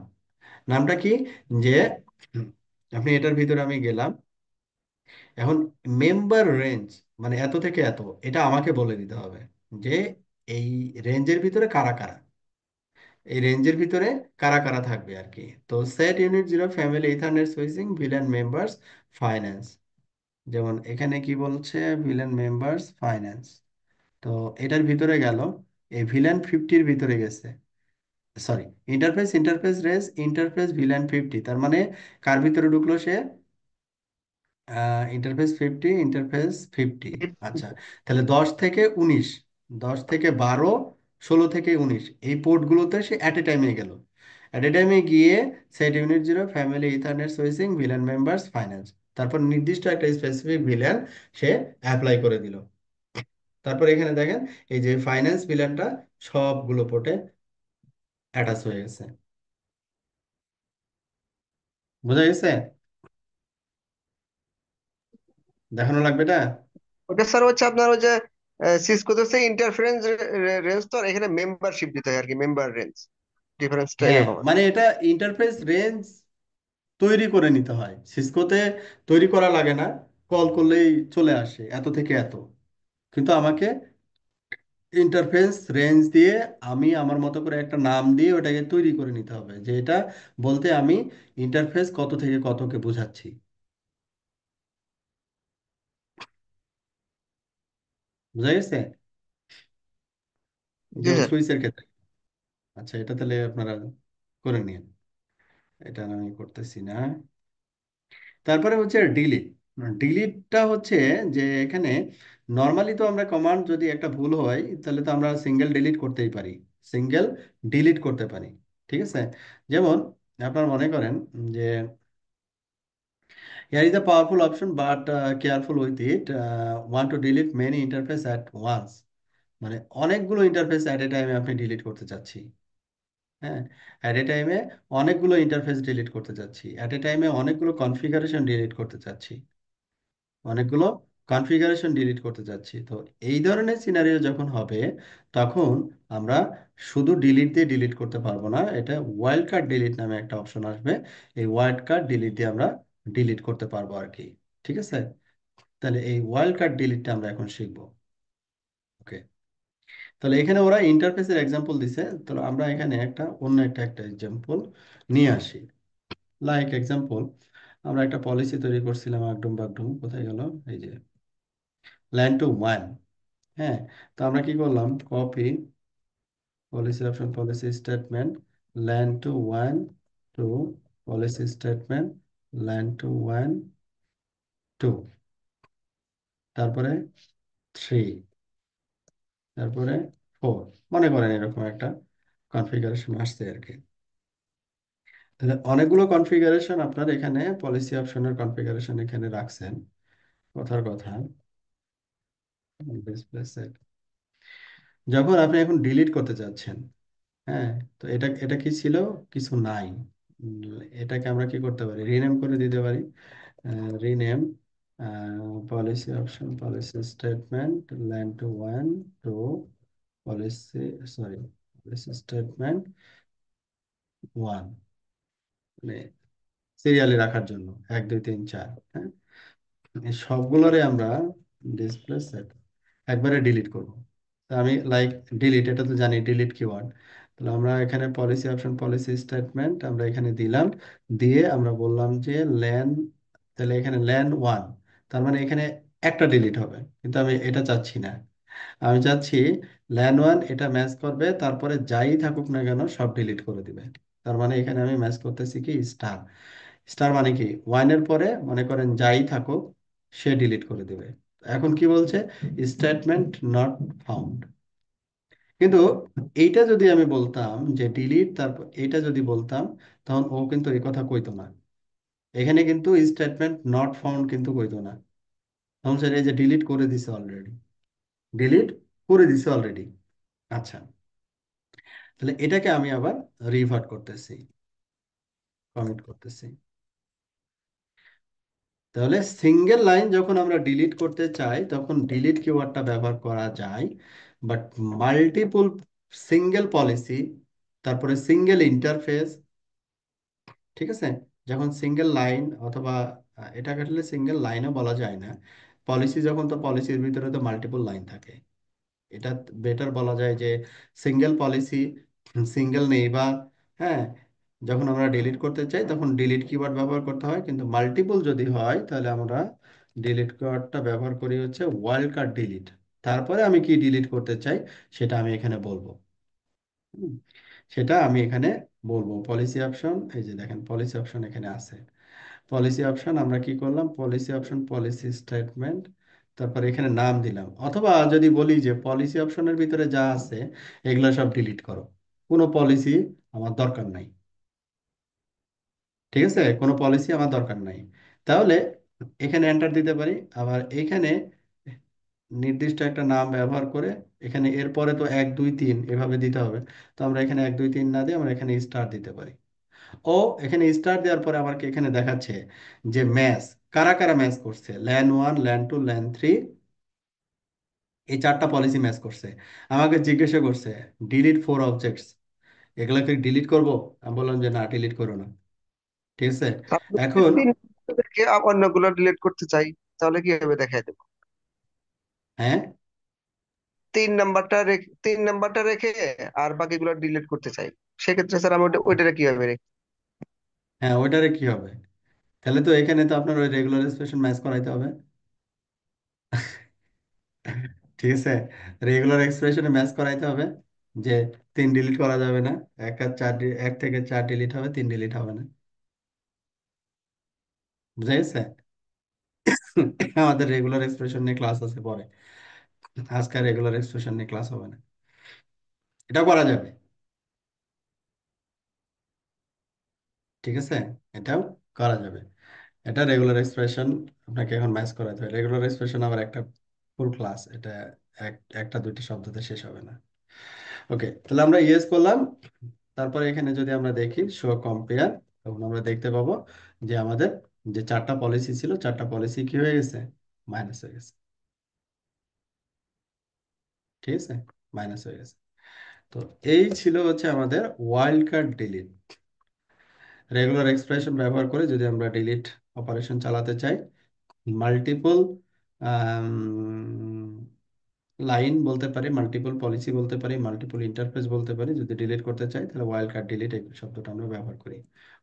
নামটা কি, যে হুম, আপনি এটার ভিতরে আমি গেলাম, এখন মেম্বার রেঞ্জ মানে এত থেকে এত, এটা আমাকে বলে দিতে হবে যে এই রেঞ্জের ভিতরে কারা কারা, এই রেঞ্জের ভিতরে কারা কারা থাকবে আর কি। তো set unit zero family ethernet switching villain members finance, যেমন এখানে কি বলছে, ভিলেন মেম্বার্স ফাইন্যান্স, তো এটার ভিতরে গেল, এই ভিলেন 50-র ভিতরে গেছে, sorry, interface, interface range, interface villain 50, তার মানে কার ভিতরে ঢুকলো সে, ইন্টারফেস 50, ইন্টারফেস 50। আচ্ছা, তাহলে 10 থেকে 19, 10 থেকে 12, 16 থেকে 19, এই পোর্টগুলোতে সে অ্যাট এ টাইমে গেল, অ্যাট এ টাইমে গিয়ে set unit zero family ethernet switching villain members finance, তারপর নির্দিষ্ট একটা স্পেসিফিক ভিলেন সে অ্যাপ্লাই করে দিল। তারপর এখানে দেখেন এই যে ফাইন্যান্স ভিলেনটা সবগুলো পোর্টে অ্যাটাচ হয়ে গেছে, বোঝা গেছে, দেখানো লাগবে এটা। ওটা স্যার হচ্ছে আপনার ওই যে সিসকোতে হচ্ছে ইন্টারফারেন্স রেঞ্জ, তো আর এখানে মেম্বারশিপ দিতে হয় আর কি, মেম্বার রেঞ্জ, ডিফারেন্সটা হ্যাঁ, এরকম আর মানে কি। এটা ইন্টারফেস রেঞ্জ তৈরি করে নিতে হয় সিসকোতে, তৈরি করা লাগে না, কল করলেই চলে আসে এত থেকে এত, কিন্তু আমাকে ইন্টারফেস রেঞ্জ দিয়ে আমি আমার মতো করে একটা নাম দিয়ে ওটাকে তৈরি করে নিতে হবে, যে এটা বলতে আমি ইন্টারফেস কত থেকে কতকে বোঝাচ্ছি। বুঝা গেছে? জি যেমন স্যার। সুইচের ক্ষেত্রে। আচ্ছা, এটা তাহলে আপনারা করে নিন, এটা আমি করতেছি না। তারপরে হচ্ছে ডিলিট। ডিলিটটা হচ্ছে যে এখানে নর্মালি তো আমরা কমান্ড যদি একটা ভুল হয় তাহলে তো আমরা সিঙ্গেল ডিলিট করতেই পারি, সিঙ্গেল ডিলিট করতে পারি। ঠিক আছে? যেমন আপনারা মনে করেন যে here is a powerful option but careful with it, want to delete many interface at once, মানে অনেকগুলো ইন্টারফেস অ্যাট এ টাইমে আপনি ডিলিট করতে চাচ্ছি। হ্যাঁ, অ্যাট এ টাইমে অনেকগুলো ইন্টারফেস ডিলিট করতে চাচ্ছি, অ্যাট এ টাইমে অনেকগুলো কনফিগারেশন ডিলিট করতে চাচ্ছি, অনেকগুলো কনফিগারেশন ডিলিট করতে যাচ্ছি। তো এই ধরনের সিনারিও যখন হবে তখন আমরা শুধু ডিলিট দিয়ে ডিলিট করতে পারবো না, এটা ওয়াইল্ড কার্ড ডিলিট নামে একটা অপশন আসবে। এই ওয়াইল্ড কার্ড ডিলিট দিয়ে আমরা ডিলিট করতে পারবো আর কি। ঠিক আছে? তাহলে এই ওয়াইল্ড কার্ড ডিলিটটা আমরা এখন শিখবো। ওকে, তাহলে এখানে ওরা ইন্টারফেসের এক্সাম্পল দিছে, তাহলে আমরা এখানে একটা অন্য একটা এক্সাম্পল নিয়ে আসি। লাইক এক্সাম্পল, আমরা একটা পলিসি তৈরি করছিলাম, আগডুম বাগডুম কোথায় গেল, এই যে ল্যান্ড টু ওয়ান। হ্যাঁ, তো আমরা কি করলাম, copy policy option policy statement LAN two one two policy statement LAN two one two, তারপরে থ্রি, তারপরে ফোর। মনে করেন এরকম একটা কনফিগারেশন আসছে আর কি। তাহলে অনেকগুলো কনফিগারেশন আপনার এখানে পলিসি অপশনের কনফিগারেশন এখানে রাখছেন, কথার কথা। ডিসপ্লে সেট, যখন আপনি এখন ডিলিট করতে চাচ্ছেন, হ্যাঁ, তো এটা এটা কি ছিল, কিছু নাই। এটাকে আমরা কি করতে পারি, রিনেম করে দিতে পারি। Rename policy option policy statement LAN two one two policy, sorry, policy statement one, মানে সিরিয়ালি রাখার জন্য 1 2 3 4। হ্যাঁ, এই সবগুলোরে আমরা ডিসপ্লে সেট একবারে ডিলিট করব। তা আমি লাইক ডিলিট, এটা তো জানি ডিলিট কিওয়ার্ড। তাহলে আমরা এখানে পলিসি অপশন পলিসি স্টেটমেন্ট আমরা এখানে দিলাম, দিয়ে আমরা বললাম যে ল্যান, তাহলে এখানে ল্যান ওয়ান, তার মানে এখানে একটা ডিলিট হবে, কিন্তু আমি এটা চাচ্ছি না। আমি চাচ্ছি ল্যান ওয়ান এটা ম্যাচ করবে, তারপরে যাই থাকুক না কেন সব ডিলিট করে দিবে। তার মানে এখানে আমি ম্যাচ করতেছি কি স্টার। স্টার মানে কি, ওয়ানের পরে মনে করেন যাই থাকুক সে ডিলিট করে দিবে। এখন কি বলছে, স্টেটমেন্ট নট ফাউন্ড। কিন্তু এইটা যদি আমি বলতাম যে ডিলিট, তারপর এইটা যদি বলতাম, তখন ও কিন্তু এই কথা কইতো না। এখানে কিন্তু স্টেটমেন্ট নট ফাউন্ড কিন্তু কইতো না, তখন সেটা এই যে ডিলিট করে দিছে অলরেডি, ডিলিট করে দিছে অলরেডি। আচ্ছা, তাহলে এটাকে আমি আবার রিভার্ট করতেছি, কমিট করতেছি। তাহলে সিঙ্গেল লাইন যখন আমরা ডিলিট করতে চাই তখন ডিলিট কিওয়ার্ডটা ব্যবহার করা যায়, বাট মাল্টিপল সিঙ্গেল পলিসি, তারপরে সিঙ্গেল ইন্টারফেস, ঠিক আছে, যখন সিঙ্গেল লাইন অথবা এটাকে আসলে সিঙ্গেল লাইনও বলা যায় না, পলিসি যখন, তো পলিসির ভিতরে তো মাল্টিপল লাইন থাকে, এটা বেটার বলা যায় যে সিঙ্গেল পলিসি, সিঙ্গেল নেইবার। হ্যাঁ, যখন আমরা ডিলিট করতে চাই তখন ডিলিট কিওয়ার্ড ব্যবহার করতে হয়, কিন্তু মাল্টিপল যদি হয় তাহলে আমরা ডিলিট কিওয়ার্ডটা ব্যবহার করি হচ্ছে ওয়াইল্ড কার্ড ডিলিট। তারপরে আমি কি ডিলিট করতে চাই সেটা আমি এখানে বলবো। হুম, সেটা আমি এখানে বলবো। পলিসি অপশন, এই যে দেখেন পলিসি অপশন এখানে আছে। পলিসি অপশন আমরা কি করলাম, পলিসি অপশন পলিসি স্টেটমেন্ট, তারপর এখানে নাম দিলাম, অথবা যদি বলি যে পলিসি অপশনের ভিতরে যা আছে এগুলো সব ডিলিট করো, কোনো পলিসি আমার দরকার নাই। ঠিক আছে, কোনো পলিসি আমার দরকার নাই, তাহলে এখানে এন্টার দিতে পারি। আবার এখানে নির্দিষ্ট একটা নাম ব্যবহার করে, এখানে এরপরে তো 1 2 3 এভাবে দিতে হবে, তো আমরা এখানে 1 2 3 না দিয়ে আমরা এখানে স্টার দিতে পারি। ও এখানে স্টার দেওয়ার পরে আমাকে এখানে দেখাচ্ছে যে ম্যাচ, কারা কারা ম্যাচ করছে, LAN one LAN two LAN three, এই 4টা পলিসি ম্যাচ করছে। আমাকে জিজ্ঞাসা করছে ডিলিট 4 অবজেক্টস, এগুলোকে ডিলিট করব? আমি বললাম যে না, ডিলিট করো না। ঠিক আছে? তারপরে যদি এখন, তিন রেখে অন্যগুলো ডিলিট করতে চাই তাহলে কিভাবে দেখাই দেবো? হ্যাঁ, 3 নাম্বারটা রেখে আর বাকিগুলো ডিলিট করতে চাই, সেক্ষেত্রে স্যার আমি ওইটা কিভাবে রেখে? হ্যাঁ, ওইটারে কি হবে, তাহলে তো এখানে তো আপনার ওই রেগুলার এক্সপ্রেশন ম্যাচ করাইতে হবে। ঠিক আছে, রেগুলার এক্সপ্রেশনে ম্যাচ করাইতে হবে যে 3 ডিলিট করা যাবে না, এক থেকে 4 ডিলিট হবে, 3 ডিলিট হবে না। বুঝা গেছে? আমাদের রেগুলার এক্সপ্রেশন নিয়ে ক্লাস আছে পরে, আজকে রেগুলার এক্সপ্রেশন নিয়ে ক্লাস হবে না। এটা করা যাবে, ঠিক আছে, এটাও করা যাবে। এটা রেগুলার এক্সপ্রেশন, আপনাকে এখন ম্যাচ করাতে হয়। রেগুলার এক্সপ্রেশন আবার একটা ফুল ক্লাস, এটা একটা দুইটা শব্দতে শেষ হবে না। ওকে, তাহলে আমরা ইয়েস করলাম। তারপরে এখানে যদি আমরা দেখি শো কম্পেয়ার, তখন আমরা দেখতে পাবো যে আমাদের যে 4টা পলিসি ছিল, 4টা পলিসি কি হয়ে গেছে, মাইনাস হয়ে গেছে। ঠিক আছে, মাইনাস হয়ে গেছে। তো এই ছিল হচ্ছে আমাদের wild card delete. Regular expression ব্যবহার করে যদি আমরা ডিলিট অপারেশন চালাতে চাই, মাল্টিপল লাইন বলতে পারি, মাল্টিপল পলিসি বলতে পারি, মাল্টিপল ইন্টারফেস বলতে পারি, যদি ডিলিট করতে চাই তাহলে ওয়াইল্ড কার্ড ডিলিট এই শব্দটা আমরা ব্যবহার করি।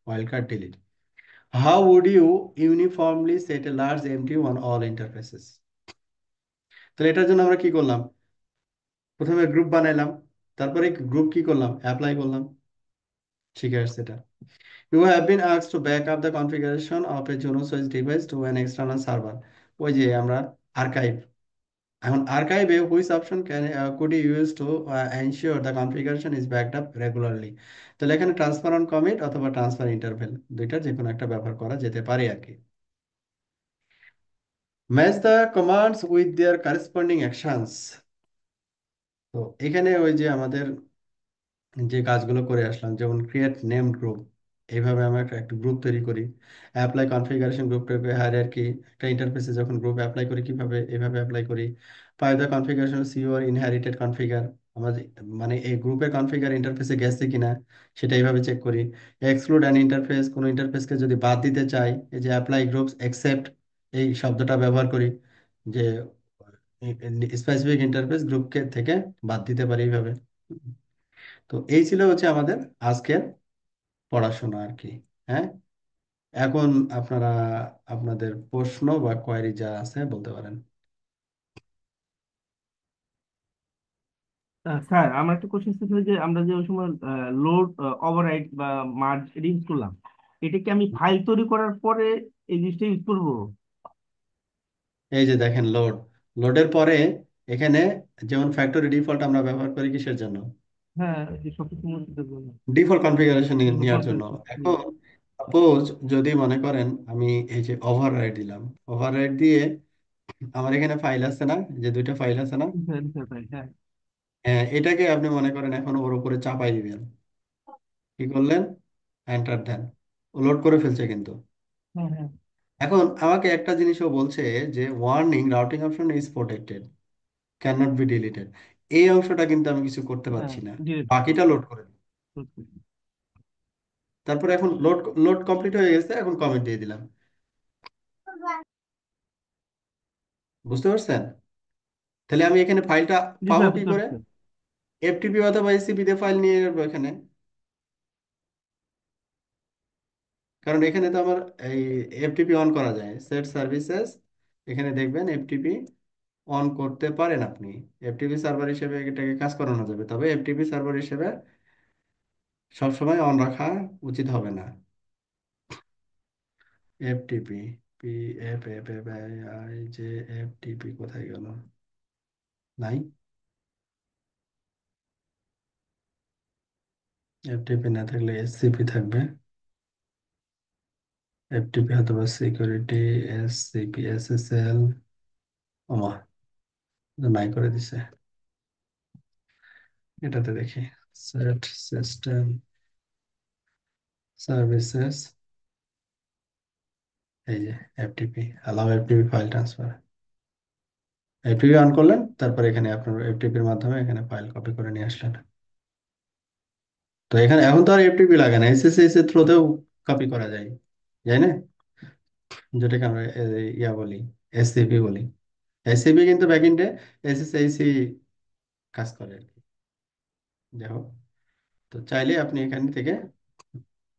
Wild card delete, how would you uniformly set a large empty on all interfaces? তাহলে এটার জন্য আমরা কি করলাম, প্রথমে গ্রুপ বানাইলাম, তারপরে গ্রুপ কি করলাম, অ্যাপ্লাই করলাম। শিখে আসছে এটা। You have been asked to back up the configuration of a Juno Switch device to an external server. ওই যে আমরা আর্কাইভ, এখন আর্কাইভে which option can could you use to ensure the configuration is backed up regularly. তাহলে এখানে transfer on commit অথবা transfer interval, দুইটার যে কোনো একটা ব্যবহার করা যেতে পারে আর কি। Match the commands with their corresponding actions. তো এখানে ওই যে আমাদের যে কাজগুলো করে আসলাম, যেমন ক্রিয়েট নেম গ্রুপ, এইভাবে আমরা একটা গ্রুপ তৈরি করি। অ্যাপ্লাই কনফিগারেশন গ্রুপ টাইপে হায়ারার্কি, একটা ইন্টারফেসে যখন গ্রুপ অ্যাপ্লাই করি কিভাবে, এভাবে অ্যাপ্লাই করি। Five the configuration see your inherited configure, আমরা মানে এই গ্রুপের কনফিগার ইন্টারফেসে গেছে কিনা সেটা এইভাবে চেক করি। এক্সক্লুড অ্যান ইন্টারফেস, কোনো ইন্টারফেসকে যদি বাদ দিতে চাই, এই যে অ্যাপ্লাই গ্রুপস এক্সেপ্ট এই শব্দটা ব্যবহার করি, যে স্পেসিফিক ইন্টারফেস গ্রুপকে থেকে বাদ দিতে পারি এইভাবে। তো এই ছিল হচ্ছে আমাদের আজকের পড়াশোনা আর কি। হ্যাঁ, এখন আপনারা আপনাদের প্রশ্ন বা কোয়েরি যা আছে বলতে পারেন। স্যার আমার একটা কোশ্চেন ছিল যে আমরা যে ওই সময় লোড ওভাররাইট বা মার্জ এটা ইউজ করলাম, এটা কি আমি ফাইল তৈরি করার পরে এই জিনিসটা ইউজ করবো? এই যে দেখেন লোড, লোডের পরে এখানে যেমন ফ্যাক্টরি ডিফল্ট আমরা ব্যবহার করি কিসের জন্য, হ্যাঁ, এই যে সবকিছু মুছে দেবো। ডিফল্ট কনফিগারেশন ডিফল্ট নেওয়ার জন্য। কনফিগারেশন। এখন সাপোজ যদি মনে করেন আমি এই যে ওভাররাইট দিলাম, ওভাররাইট দিয়ে আমার এখানে ফাইল আছে না, যে দুইটা ফাইল আছে না, হ্যাঁ হ্যাঁ, এটাকে আপনি মনে করেন এখন ওর উপরে চাপাই দিবেন। কি করলেন, এন্টার দেন, ও লোড করে ফেলছে কিন্তু। হ্যাঁ হ্যাঁ এখন আমাকে একটা জিনিসও বলছে যে warning routing option is protected, can not be deleted. এই অংশটা কিন্তু আমি কিছু করতে হ্যাঁ, পারছি না, ডিরেক্ট। বাকিটা লোড করে দিই। তারপরে এখন লোড লোড কমপ্লিট হয়ে গেছে, এখন কমেন্ট দিয়ে দিলাম। বুঝতে পারছেন? তাহলে আমি এখানে ফাইলটা জি পাবো স্যার, কি বুঝতে করে, পারছি। এফটিপি অথবা এসসিপি দিয়ে ফাইল নিয়ে যাবো এখানে। কারণ এখানে তো আমার এই এফটিপি অন করা যায়, সেট সার্ভিসেস, এখানে দেখবেন এফটিপি অন করতে পারেন আপনি। এফটিপি সার্ভার হিসেবে এটাকে কাজ করানো যাবে, তবে এফটিপি সার্ভার হিসেবে সবসময় অন রাখা উচিত হবে না। FTP, P F F F I I J, FTP কোথায় গেল, নাই। এফটিপি না থাকলে এসসিপি থাকবে, এফটিপি অথবা সিকিউরিটি, এসসিপি, এসএসএল, ওমা, নাই করে দিছে। এটাতে দেখি, সেট সিস্টেম সার্ভিসেস, এই যে FTP, allow FTP file transfer, FTP on করলেন, তারপর এখানে আপনার এফটিপির মাধ্যমে এখানে ফাইল কপি করে নিয়ে আসলেন। তো এখানে এখন তো আর এফটিপি লাগে না, এসএসএস এর থ্রুতেও কপি করা যায়, যাই না, যেটাকে আমরা ইয়া বলি, এসসিপি বলি। এসসিপি কিন্তু ব্যাকএন্ডে এসএসএসি কাজ করে আর কি। যাই হোক, তো চাইলে আপনি এখান থেকে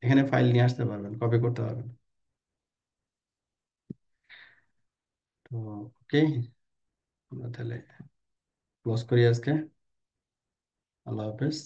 এখানে ফাইল নিয়ে আসতে পারবেন, কপি করতে পারবেন। তো ওকে, আমরা তাহলে ক্লোজ করি আজকে। আল্লাহ হাফেজ।